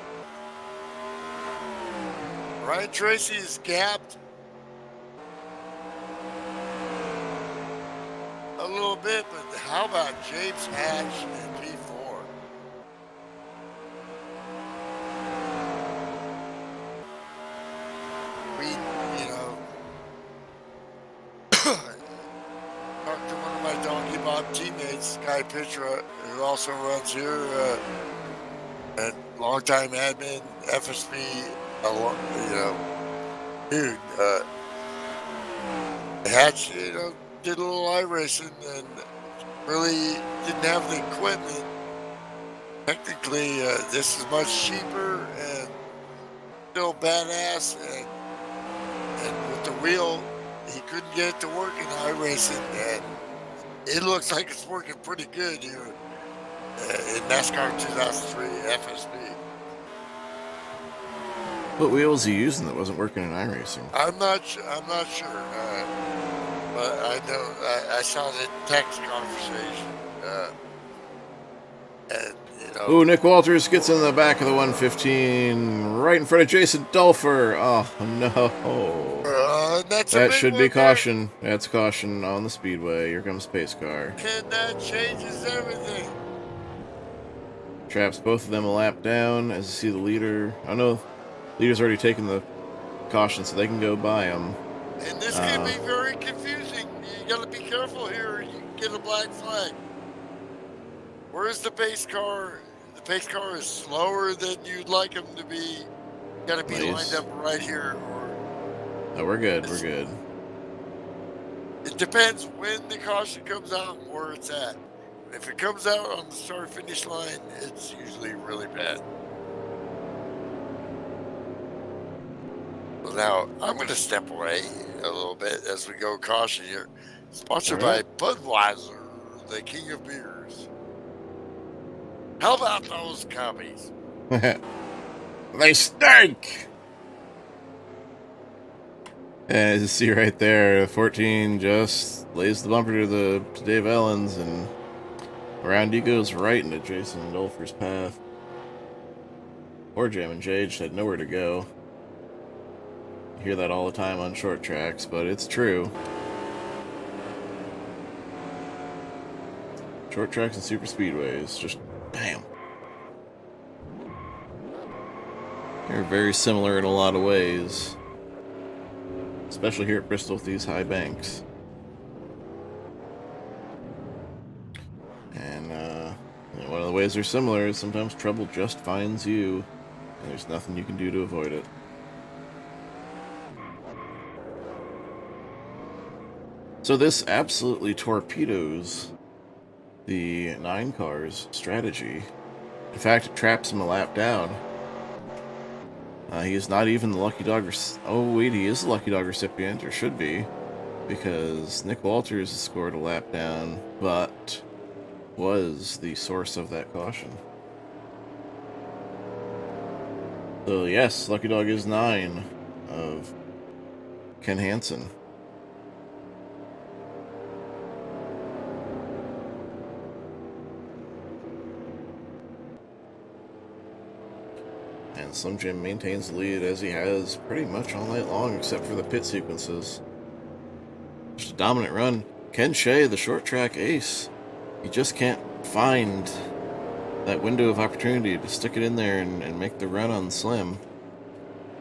Ryan Tracy is gapped a little bit, but how about James Hatch and P4? We, talked to one of my Donkey Bob teammates, Guy Pitra, who also runs here, and longtime admin, FSB, dude, Hatch, did a little iRacing and really didn't have the equipment. Technically, this is much cheaper and still badass, and with the wheel, he couldn't get it to work in iRacing, and it looks like it's working pretty good here in NASCAR 2003 FSB. What wheel was he using that wasn't working in iRacing? I'm not sure, but I know I saw the text conversation, and Ooh, Nick Walters gets in the back of the 115, right in front of Jason Dulfer. Oh no! That should be caution. That's caution on the speedway. Here comes pace car. And that changes everything. Traps both of them a lap down. As you see the leader, I know the leader's already taken the caution, so they can go by him. And this can be very confusing. You got to be careful here. You can get a black flag. Where's the pace car? The pace car is slower than you'd like him to be. You got to be lined up right here. No, we're good. We're good. It depends when the caution comes out and where it's at. If it comes out on the start-finish line, it's usually really bad. Well, now, I'm going to step away a little bit as we go caution here. Sponsored by Budweiser, the king of beers. How about those cubbies? They stink! As you see right there, 14 just lays the bumper to Dave Ellens, and around he goes right into Jason Dulfer's path. Poor Jam and Jay just had nowhere to go. You hear that all the time on short tracks, but it's true. Short tracks and super speedways, just bam. They're very similar in a lot of ways, especially here at Bristol with these high banks. And one of the ways they're similar is sometimes trouble just finds you, and there's nothing you can do to avoid it. So this absolutely torpedoes the 9 cars strategy. In fact, it traps him a lap down. He is not even the lucky dog. Oh wait, he is the lucky dog recipient, or should be, because Nick Walters has scored a lap down, but was the source of that caution. So yes, lucky dog is 9 of Ken Hansen. And Slim Jim maintains the lead as he has pretty much all night long, except for the pit sequences. Just a dominant run. Ken Shea, the short track ace, he just can't find that window of opportunity to stick it in there and make the run on Slim.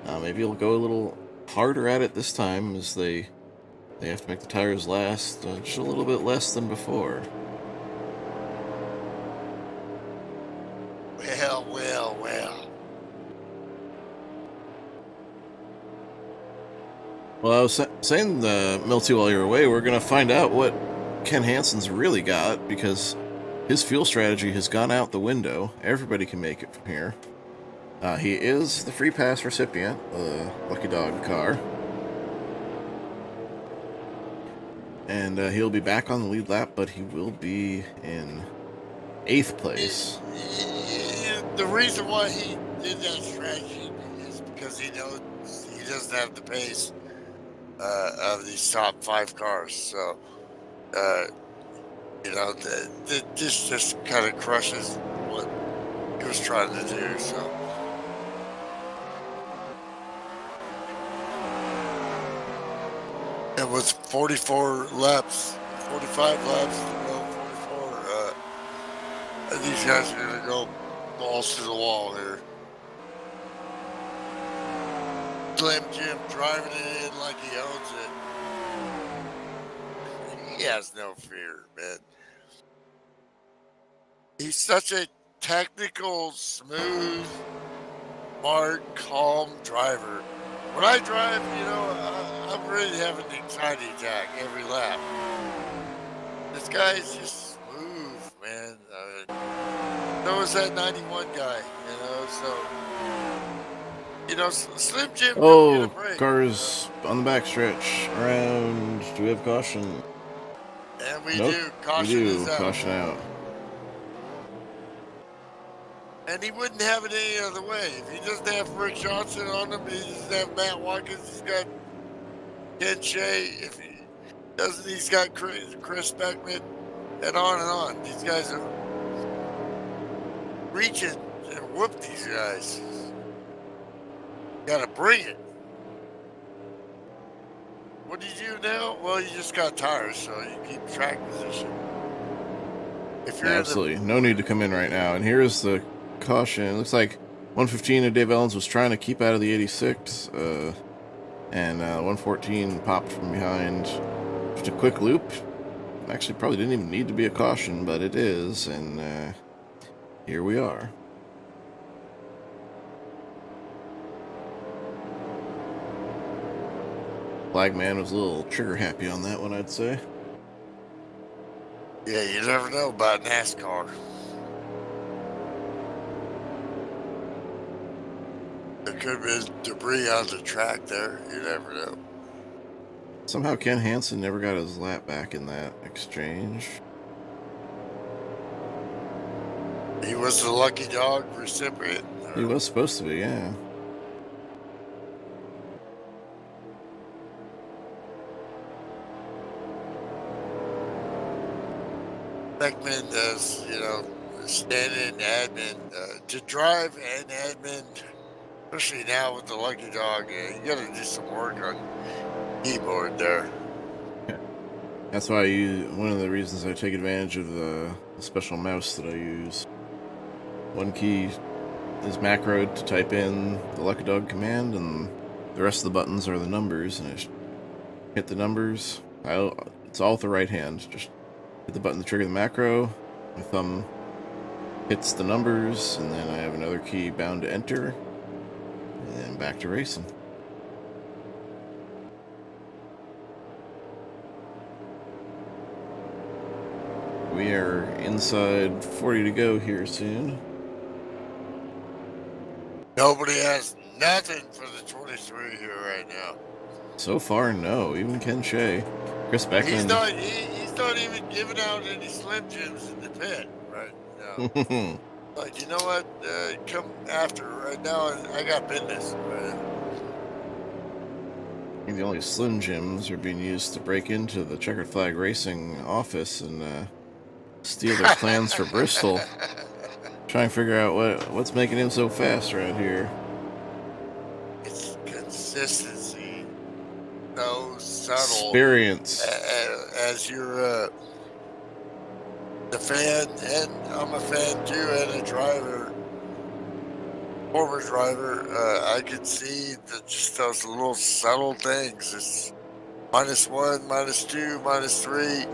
Maybe he'll go a little harder at it this time, as they have to make the tires last just a little bit less than before. Well. Well, I was saying the Milty while you were away, we're going to find out what Ken Hansen's really got, because his fuel strategy has gone out the window. Everybody can make it from here. He is the free pass recipient, the Lucky Dog car. And he'll be back on the lead lap, but he will be in 8th place. The reason why he did that strategy is because he knows he doesn't have the pace of these top 5 cars. So, this just kind of crushes what he was trying to do. So, it was 45 laps to go. 44. These guys are going to go balls to the wall here. Slim Jim driving it in like he owns it. He has no fear, man. He's such a technical, smooth, smart, calm driver. When I drive, I'm ready to have an anxiety attack every lap. This guy is just smooth, man. So is that 91 guy, Slim Jim don't get a break. Cars on the backstretch. Around. Do we have caution? And we Nope, do. Caution we do. is out. Caution out. And he wouldn't have it any other way. If he doesn't have Rick Johnson on him, he doesn't have Matt Watkins, he's got Ken Shea. If he doesn't, he's got Chris Beckman, and on. These guys are reaching and whoop these guys. Gotta bring it. What do you do now? Well, you just got tires, so you keep track position. If you're absolutely no need to come in right now. And here's the caution. It looks like 115 of Dave Ellens was trying to keep out of the 86, and 114 popped from behind. Just a quick loop. Actually, probably didn't even need to be a caution, but it is, and here we are. Flagman was a little trigger happy on that one, I'd say. Yeah, you never know about NASCAR. There could have been debris on the track there. You never know. Somehow Ken Hansen never got his lap back in that exchange. He was the lucky dog recipient. He was supposed to be, yeah. Beckman does, stand in admin to drive and admin Especially now with the Lucky Dog, you got to do some work on keyboard there. That's why one of the reasons I take advantage of the special mouse that I use. One key is macroed to type in the Lucky Dog command, and the rest of the buttons are the numbers, and I just hit the numbers. It's all with the right hand. Just hit the button to trigger the macro. My thumb hits the numbers, and then I have another key bound to enter, and then back to racing. We are inside 40 to go here soon. Nobody has nothing for the 23 here right now. So far, no. Even Ken Shea. Chris Beckman. He's not even giving out any Slim Jims in the pit right now. Like, you know what? Come after. Right now, I got business. Right? I think the only Slim Jims are being used to break into the Checkered Flag Racing office and steal their plans for Bristol. Trying to figure out what's making him so fast right here. It's consistency. No subtle. Experience. As you're the fan, and I'm a fan too, and a driver, former driver, I could see just those little subtle things. It's -1, -2, -3.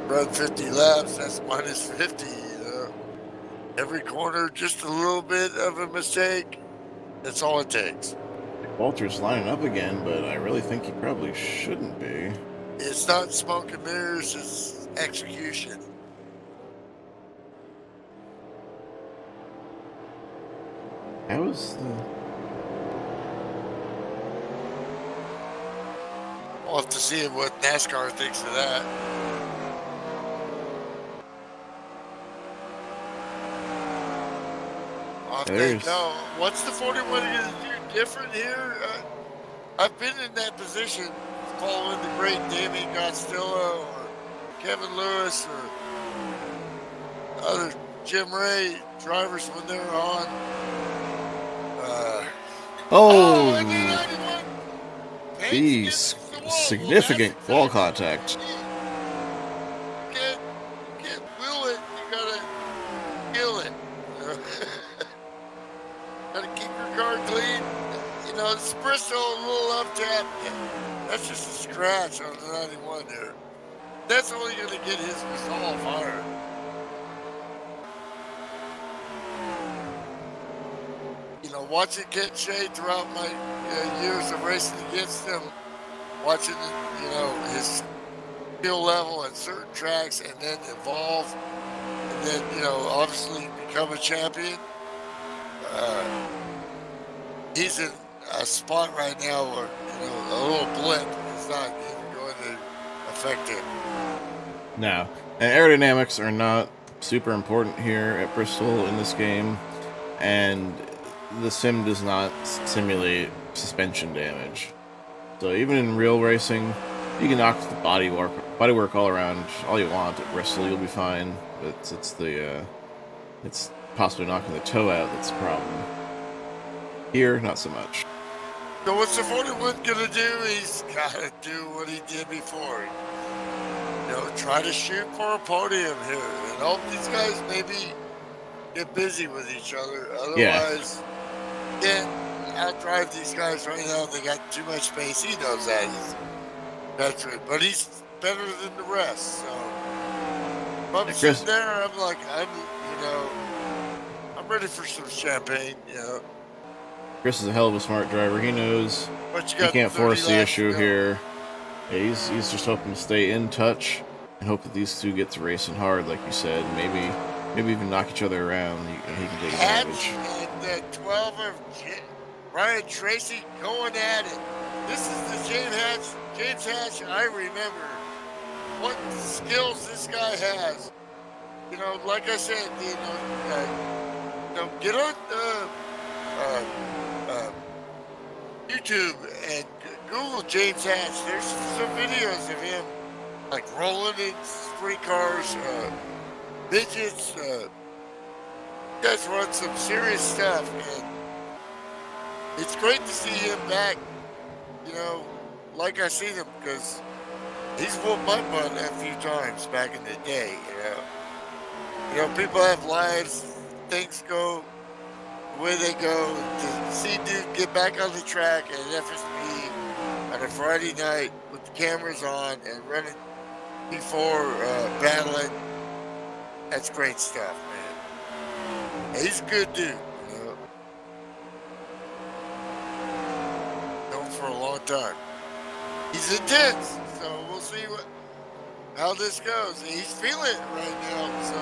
Run 50 laps, that's -50. Every corner, just a little bit of a mistake. That's all it takes. Walter's lining up again, but I really think he probably shouldn't be. It's not smoke and mirrors, it's execution. How is the... We'll have to see what NASCAR thinks of that. No, what's the 41 going to do different here? I've been in that position following the great Davey Costello or Kevin Lewis or other Jim Ray drivers when they were on. Significant wall contact. Can't will it, you gotta kill it. Gotta keep your car clean. You know, it's Bristol, a little up tap. That's just a scratch on the 91 there. That's only gonna get his resolve higher. You know, watching Ken Shea throughout my years of racing against him, watching, you know, his skill level at certain tracks and then evolve and then, you know, obviously become a champion. He's in a spot right now where, you know, a little blip is not even going to affect him. No. And aerodynamics are not super important here at Bristol in this game, and the sim does not simulate suspension damage. So even in real racing, you can knock the bodywork all around all you want at Bristol, you'll be fine. It's possibly knocking the toe out that's the problem. Here, not so much. So what's the 41 gonna do? He's gotta do what he did before. You know, try to shoot for a podium here and hope these guys maybe get busy with each other. Otherwise, can't outdrive these guys right now. They got too much space. He knows that. That's right. But he's better than the rest. So if I'm sitting there, I'm like, I'm ready for some champagne, you know. Chris is a hell of a smart driver. He knows he can't force the issue here. Yeah, he's just hoping to stay in touch and hope that these two get to racing hard, like you said. Maybe even knock each other around. He can take advantage. And the 12 of Ryan Tracy going at it. This is the James Hatch I remember. What skills this guy has. You know, like I said, you know, get on YouTube and Google James Hatch. There's some videos of him like rolling in sprint cars, midgets. You guys run some serious stuff, and it's great to see him back, you know, like I seen him, because he's whooped my butt a few times back in the day, you know. You know, people have lives, things go the way they go. To see dude get back on the track at FSP on a Friday night with the cameras on and running before battling, that's great stuff, man. And he's a good dude, you know. Known him for a long time. He's intense, so we'll see how this goes. He's feeling it right now, so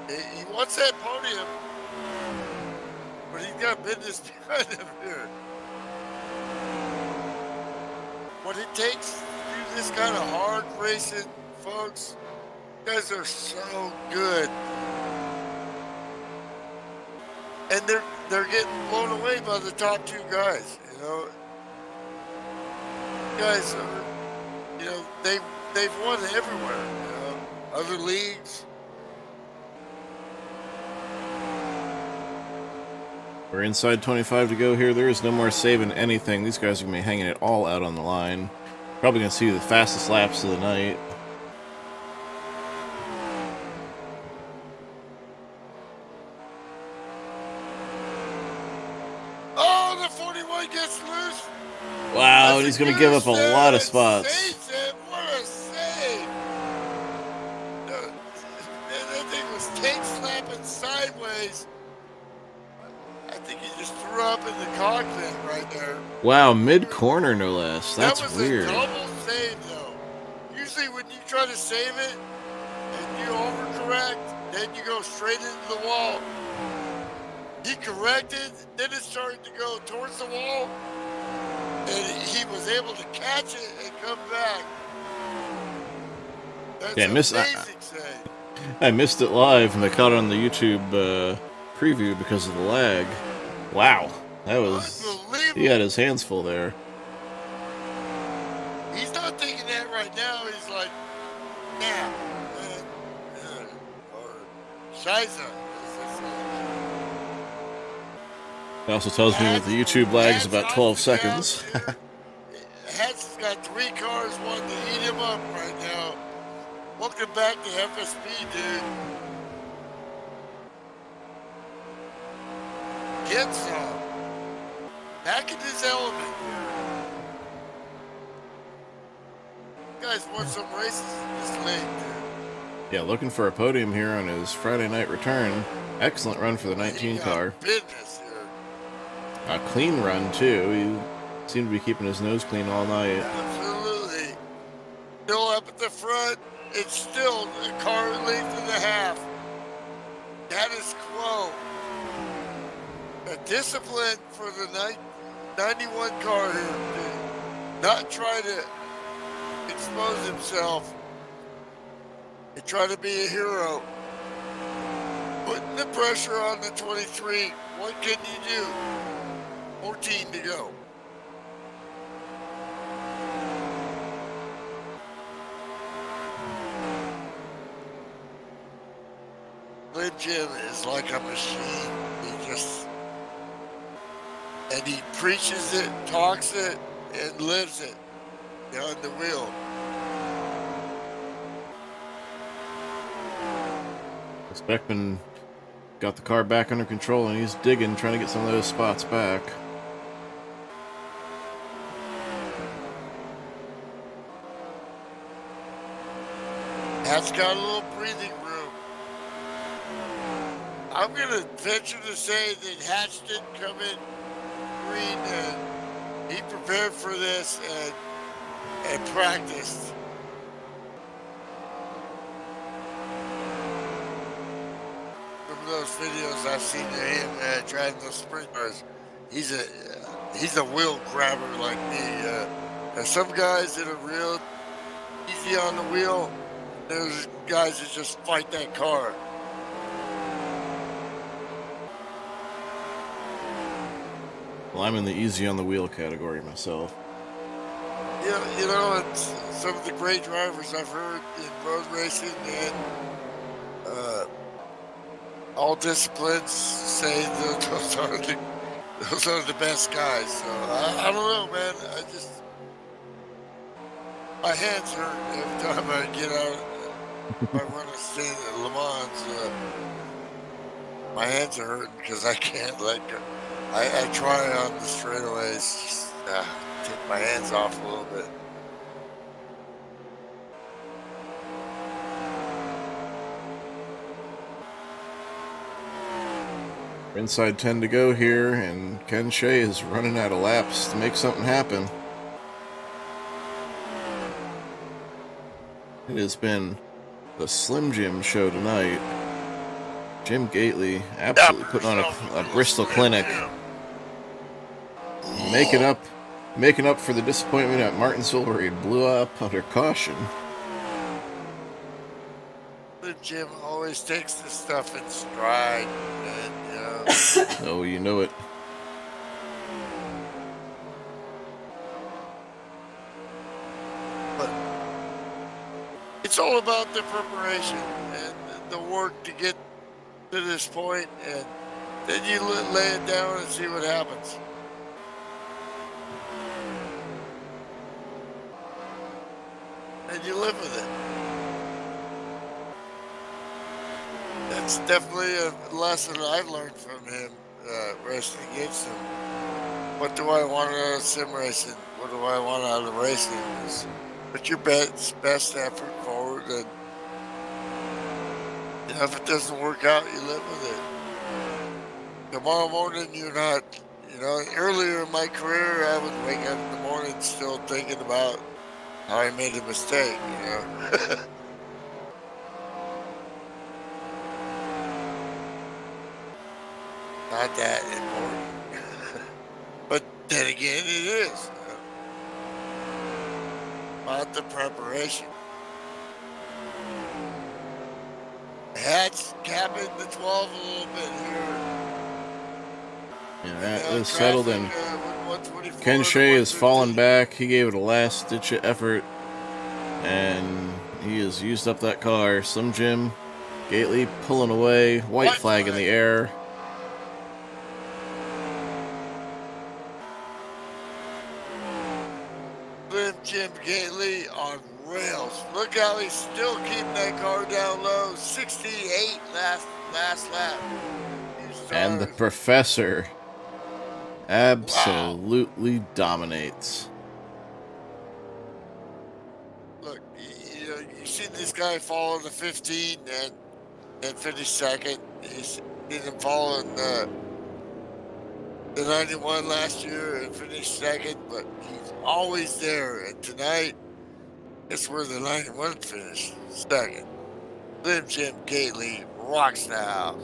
he wants that podium, but he's got business behind him here. What it takes to do this kind of hard racing, folks, you guys are so good. And they're getting blown away by the top two guys, you know. Guys are, you know, they've won everywhere, you know, other leagues. We're inside 25 to go here. There is no more saving anything. These guys are going to be hanging it all out on the line. Probably going to see the fastest laps of the night. Oh, the 41 gets loose. Wow, and he's going to give up a lot of spots. Saves it. What a save. That thing was tape slapping sideways. I think he just threw up in the cockpit right there. Wow, mid-corner no less. That's that was weird. A double save, though. Usually when you try to save it and you overcorrect, then you go straight into the wall. He corrected, then it started to go towards the wall, and he was able to catch it and come back. That's Yeah, amazing save. I missed it live, and I caught it on the YouTube preview because of the lag. Wow, that was... Unbelievable. He had his hands full there. He's not thinking that right now. He's like, nah, or Shiza. It also tells me that the YouTube lag is about 12 seconds. Hat's got 3 cars wanting to eat him up right now. Welcome back to FSP, dude. Get some. Back in his element. You guys won some races in this league, dude. Yeah, looking for a podium here on his Friday night return. Excellent run for the 19 car. Business here. A clean run, too. He seemed to be keeping his nose clean all night. Absolutely. Still up at the front. It's still a car length and a half. That is quo. A discipline for the 91 car here. To not try to expose himself and try to be a hero. Putting the pressure on the 23. What can you do? 14 to go. Slim Jim is like a machine. And he preaches it, talks it, and lives it behind the wheel. Speckman got the car back under control, and he's digging, trying to get some of those spots back. Hat's got a little breathing room. I'm going to venture to say that Hatch didn't come in green, and he prepared for this and practiced. From those videos I've seen of him driving those sprint cars, he's a wheel grabber like me. There's some guys that are real easy on the wheel. There's guys that just fight that car. Well, I'm in the easy on the wheel category myself. Yeah, you know, it's some of the great drivers I've heard in road racing and all disciplines say that those are Those are the best guys. So I don't know, man. My hands hurt every time I get out. If I run a stint at Le Mans, my hands are hurting because I can't let go. I try on the straightaways, just take my hands off a little bit. We're inside 10 to go here, and Ken Shea is running out of laps to make something happen. It has been the Slim Jim show tonight. Jim Gately absolutely putting on a Bristol clinic. Making up for the disappointment at Martinsville where he blew up under caution. Jim always takes this stuff in stride, and Oh, you know it. but it's all about the preparation and the work to get to this point, and then you lay it down and see what happens. And you live with it. That's definitely a lesson I've learned from him, racing against him. What do I want out of sim racing? What do I want out of racing? Is put your best effort forward, and if it doesn't work out, you live with it. Tomorrow morning, you're not. Earlier in my career, I would wake up in the morning still thinking about how I made a mistake. Not that important. But then again, it is about the preparation. Hats capping the 12 a little bit here. Yeah, that is settled in. 124 Ken to Shea has 115. fallen back. He gave it a last-ditch effort, and he has used up that car. Slim Jim Gately pulling away. White flag in the air. Slim Jim Gately on rails. Look how he's still keeping that car down low. 68 last lap. And the professor absolutely dominates. Look, you see this guy fall in the 15 and finish second. He's seen him fall in the 91 last year and finished second, but he's always there. And tonight, it's where the 91 finished second. Slim Jim Gately rocks the house.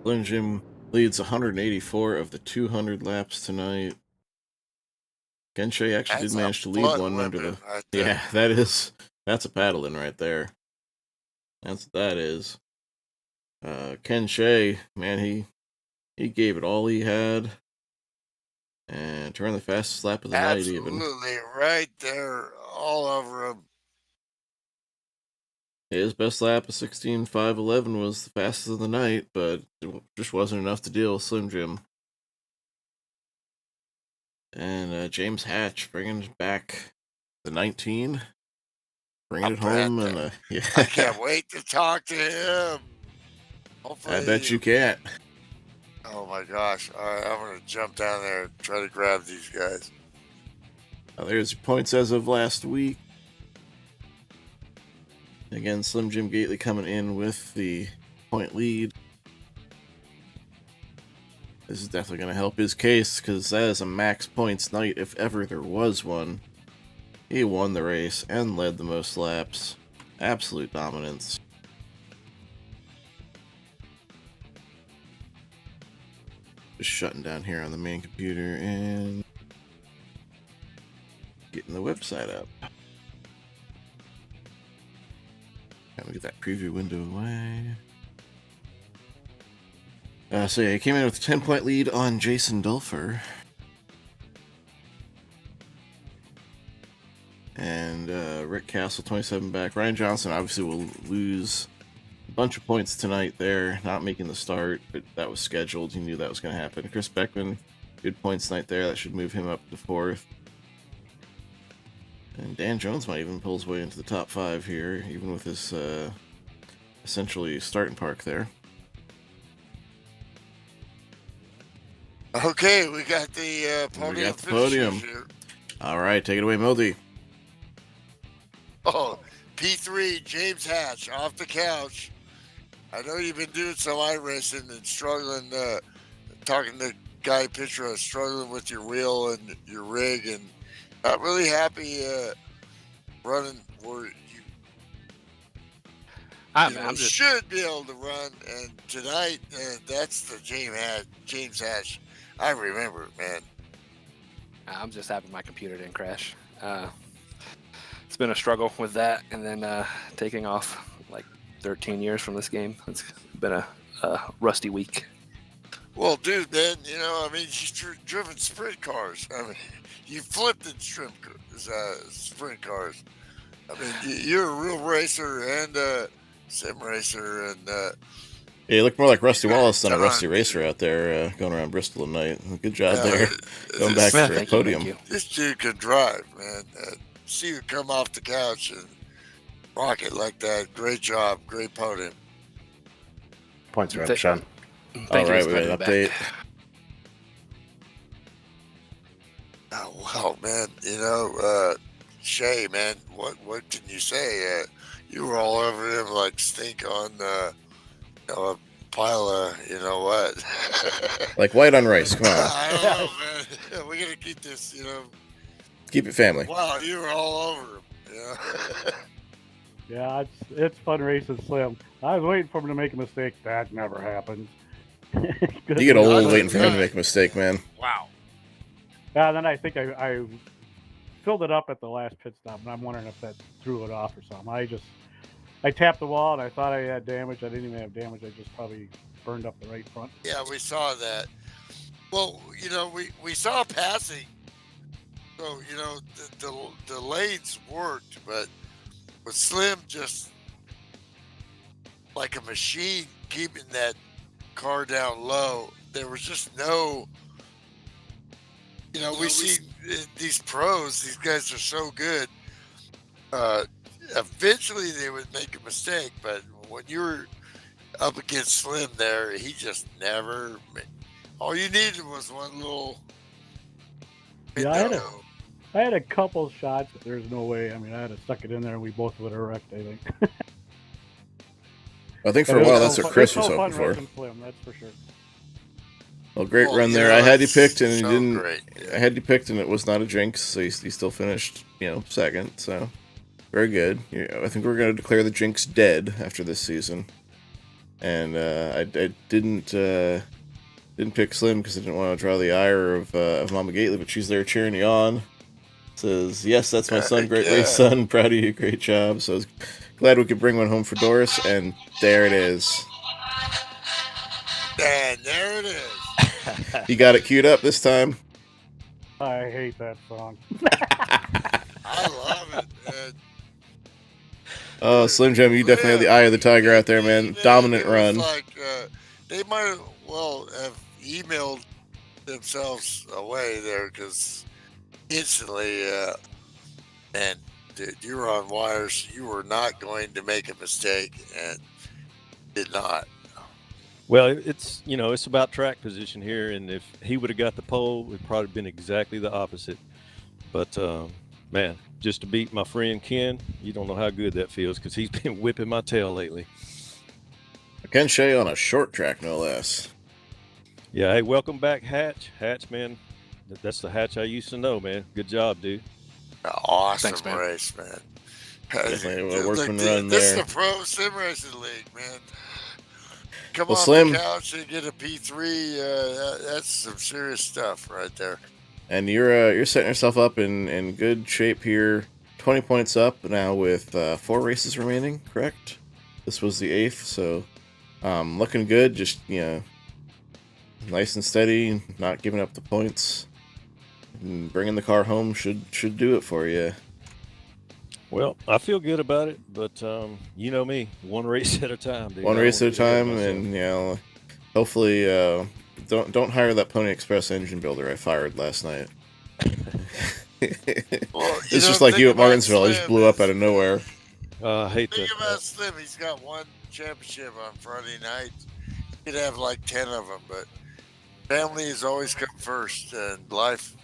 Slim Jim leads 184 of the 200 laps tonight. Ken Shea actually did manage to lead one under the... Right, yeah, that's a paddling right there. That's what that is. Ken Shea, man, he gave it all he had. And turned the fastest lap of the night even. Absolutely right there, all over him. His best lap of 16.511 was the fastest of the night, but it just wasn't enough to deal with Slim Jim. And James Hatch bringing back the 19, bringing it home, and yeah. I can't wait to talk to him. Hopefully, I bet you can't. Oh my gosh! All right, I'm gonna jump down there and try to grab these guys. There's your points as of last week. Again, Slim Jim Gately coming in with the point lead. This is definitely going to help his case, because that is a max points night if ever there was one. He won the race and led the most laps. Absolute dominance. Just shutting down here on the main computer and getting the website up. Gotta get that preview window away. So yeah, he came in with a 10-point lead on Jason Dulfer. And Rick Castle, 27 back. Ryan Johnson obviously will lose a bunch of points tonight there, not making the start, but that was scheduled. You knew that was going to happen. Chris Beckman, good points tonight there. That should move him up to 4th. And Dan Jones might even pull his way into the top 5 here, even with his essentially starting park there. Okay, we got the podium. We got the podium. Here. All right, take it away, Mildy. Oh, P3, James Hatch, off the couch. I know you've been doing some iRacing and struggling, talking to Guy Pitro, struggling with your wheel and your rig, and not really happy running where you should be able to run. And tonight, that's the James Hatch. I remember it, man. I'm just happy my computer didn't crash. It's been a struggle with that, and then taking off like 13 years from this game. It's been a rusty week. Well, dude, man, I mean, you've driven sprint cars. I mean, you flipped in sprint cars. I mean, you're a real racer and a sim racer, and yeah, you look more like Rusty Wallace than a Rusty Racer out there going around Bristol tonight. Good job there. Going back for a podium. This dude can drive, man. See you come off the couch and rock it like that. Great job. Great podium. Points are up, Sean. All right, we got an update. Oh, well, man, Shay, man, what can you say? You were all over him like stink on a pile of, what? Like white on rice, come on. I don't know, man. Yeah, we got to keep this, Keep it family. Wow, you were all over him, Yeah, it's fun racing Slim. I was waiting for him to make a mistake. That never happens. You get old waiting for him to make a mistake, man. Wow. Yeah, then I think I filled it up at the last pit stop, and I'm wondering if that threw it off or something. I tapped the wall, and I thought I had damage. I didn't even have damage. I just probably burned up the right front. Yeah, we saw that. Well, we saw passing. So, the lanes worked, but with Slim just like a machine keeping that car down low, there was just no, we see these pros, these guys are so good. Eventually they would make a mistake, but when you were up against Slim there, he just never, all you needed was one little Yeah, I had a couple shots, but there's no way. I mean, I had to stuck it in there, and we both would have wrecked, I think. I think for a while that's what Chris was hoping for. Slim, that's for sure. Well, great run there. I had you picked, and so you didn't. Great, yeah. I had you picked, and it was not a jinx, so you still finished, second. So very good. I think we're going to declare the jinx dead after this season. And I didn't pick Slim because I didn't want to draw the ire of Mama Gately, but she's there cheering you on. Says, yes, that's my son. Great race, son. Proud of you. Great job. So I was glad we could bring one home for Doris, and there it is. And there it is. You got it queued up this time. I hate that song. I love it, man. Oh, Slim Jim, you definitely have the eye of the tiger out there, man. Dominant run. Like, they might well have emailed themselves away there because instantly, man, dude, you were on wires. You were not going to make a mistake and did not. Well, it's about track position here, and if he would have got the pole, it would probably been exactly the opposite. But man, just to beat my friend Ken, you don't know how good that feels because he's been whipping my tail lately. Ken Shea on a short track, no less. Yeah, hey, welcome back, Hatch. Hatch, man, that's the Hatch I used to know, man. Good job, dude. Awesome. Thanks, man. Race, man. Definitely a workman run This is there. the Pro Sim Racing League, man. Come Well, off Slim, the couch and get a P3. That's some serious stuff right there. and you're setting yourself up in good shape here. 20 points up now with 4 races remaining, correct? This was the 8th, so looking good. Just nice and steady, not giving up the points. And bringing the car home should do it for you. Well, I feel good about it, but you know me, one race at a time. Dude. One I race don't at a get ahead of time, myself. and hopefully, don't hire that Pony Express engine builder I fired last night. Well, It's just like the you thing at about Martinsville. He just Slim blew up is- out of nowhere. I hate Think that. about Slim. He's got one championship on Friday night. He could have like 10 of them, but family has always come first in life.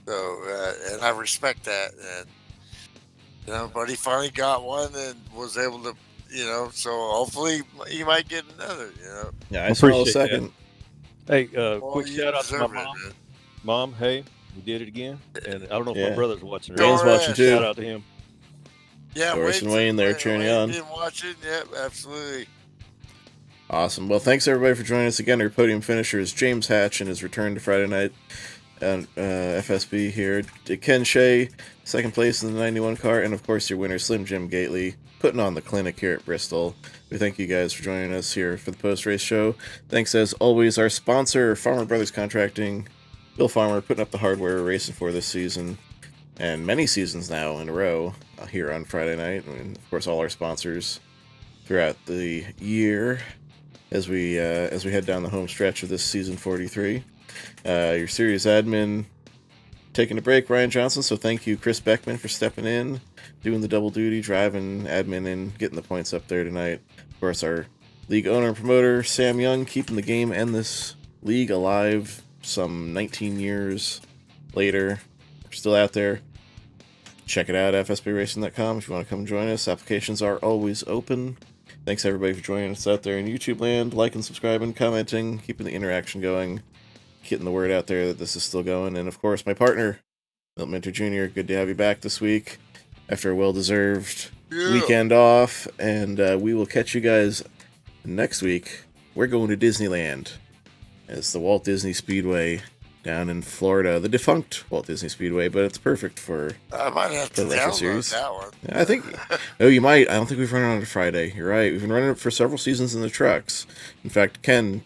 And I respect that. And, but he finally got one and was able to, so hopefully he might get another, Yeah, I saw a appreciate that. second. Hey, Well, quick you shout out to my deserve it, mom. man. Mom, hey, we did it again. And I don't know if Yeah. my brother's watching. Dan's Dan's watching too. Shout out to him. Yeah, Doris and Wayne there cheering you on. Didn't watch it. Yep, absolutely. Awesome. Well, thanks everybody for joining us again. Our podium finisher is James Hatch in his return to Friday night on FSB here. Ken Shea, second place in the 91 car, and of course your winner, Slim Jim Gately, putting on the clinic here at Bristol. We thank you guys for joining us here for the post-race show. Thanks as always, our sponsor, Farmer Brothers Contracting. Bill Farmer putting up the hardware we're racing for this season, and many seasons now in a row here on Friday night, and of course all our sponsors throughout the year as we head down the home stretch of this season 43. Your series admin taking a break, Ryan Johnson, so thank you, Chris Beckman, for stepping in, doing the double duty, driving admin and getting the points up there tonight. Of course, our league owner and promoter, Sam Young, keeping the game and this league alive some 19 years later. We're still out there. Check it out, fsbracing.com, if you want to come join us. Applications are always open. Thanks, everybody, for joining us out there in YouTube land, liking, subscribing, commenting, keeping the interaction going, getting the word out there that this is still going. And, of course, my partner, Milton Minter Jr., good to have you back this week after a well-deserved weekend off. And we will catch you guys next week. We're going to Disneyland as the Walt Disney Speedway down in Florida, the defunct Walt Disney Speedway, but it's perfect for I might have to the retro download series. that one. I think, oh, you might. I don't think we've run it on a Friday. You're right. We've been running it for several seasons in the trucks. In fact, Ken,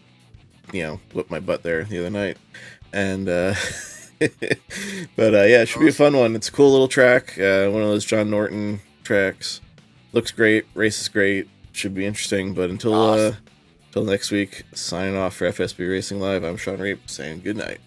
whipped my butt there the other night. And, but yeah, it should be a fun one. It's a cool little track. One of those John Norton tracks. Looks great. Race is great. Should be interesting. But until next week, signing off for FSB Racing Live, I'm Sean Reap saying good night.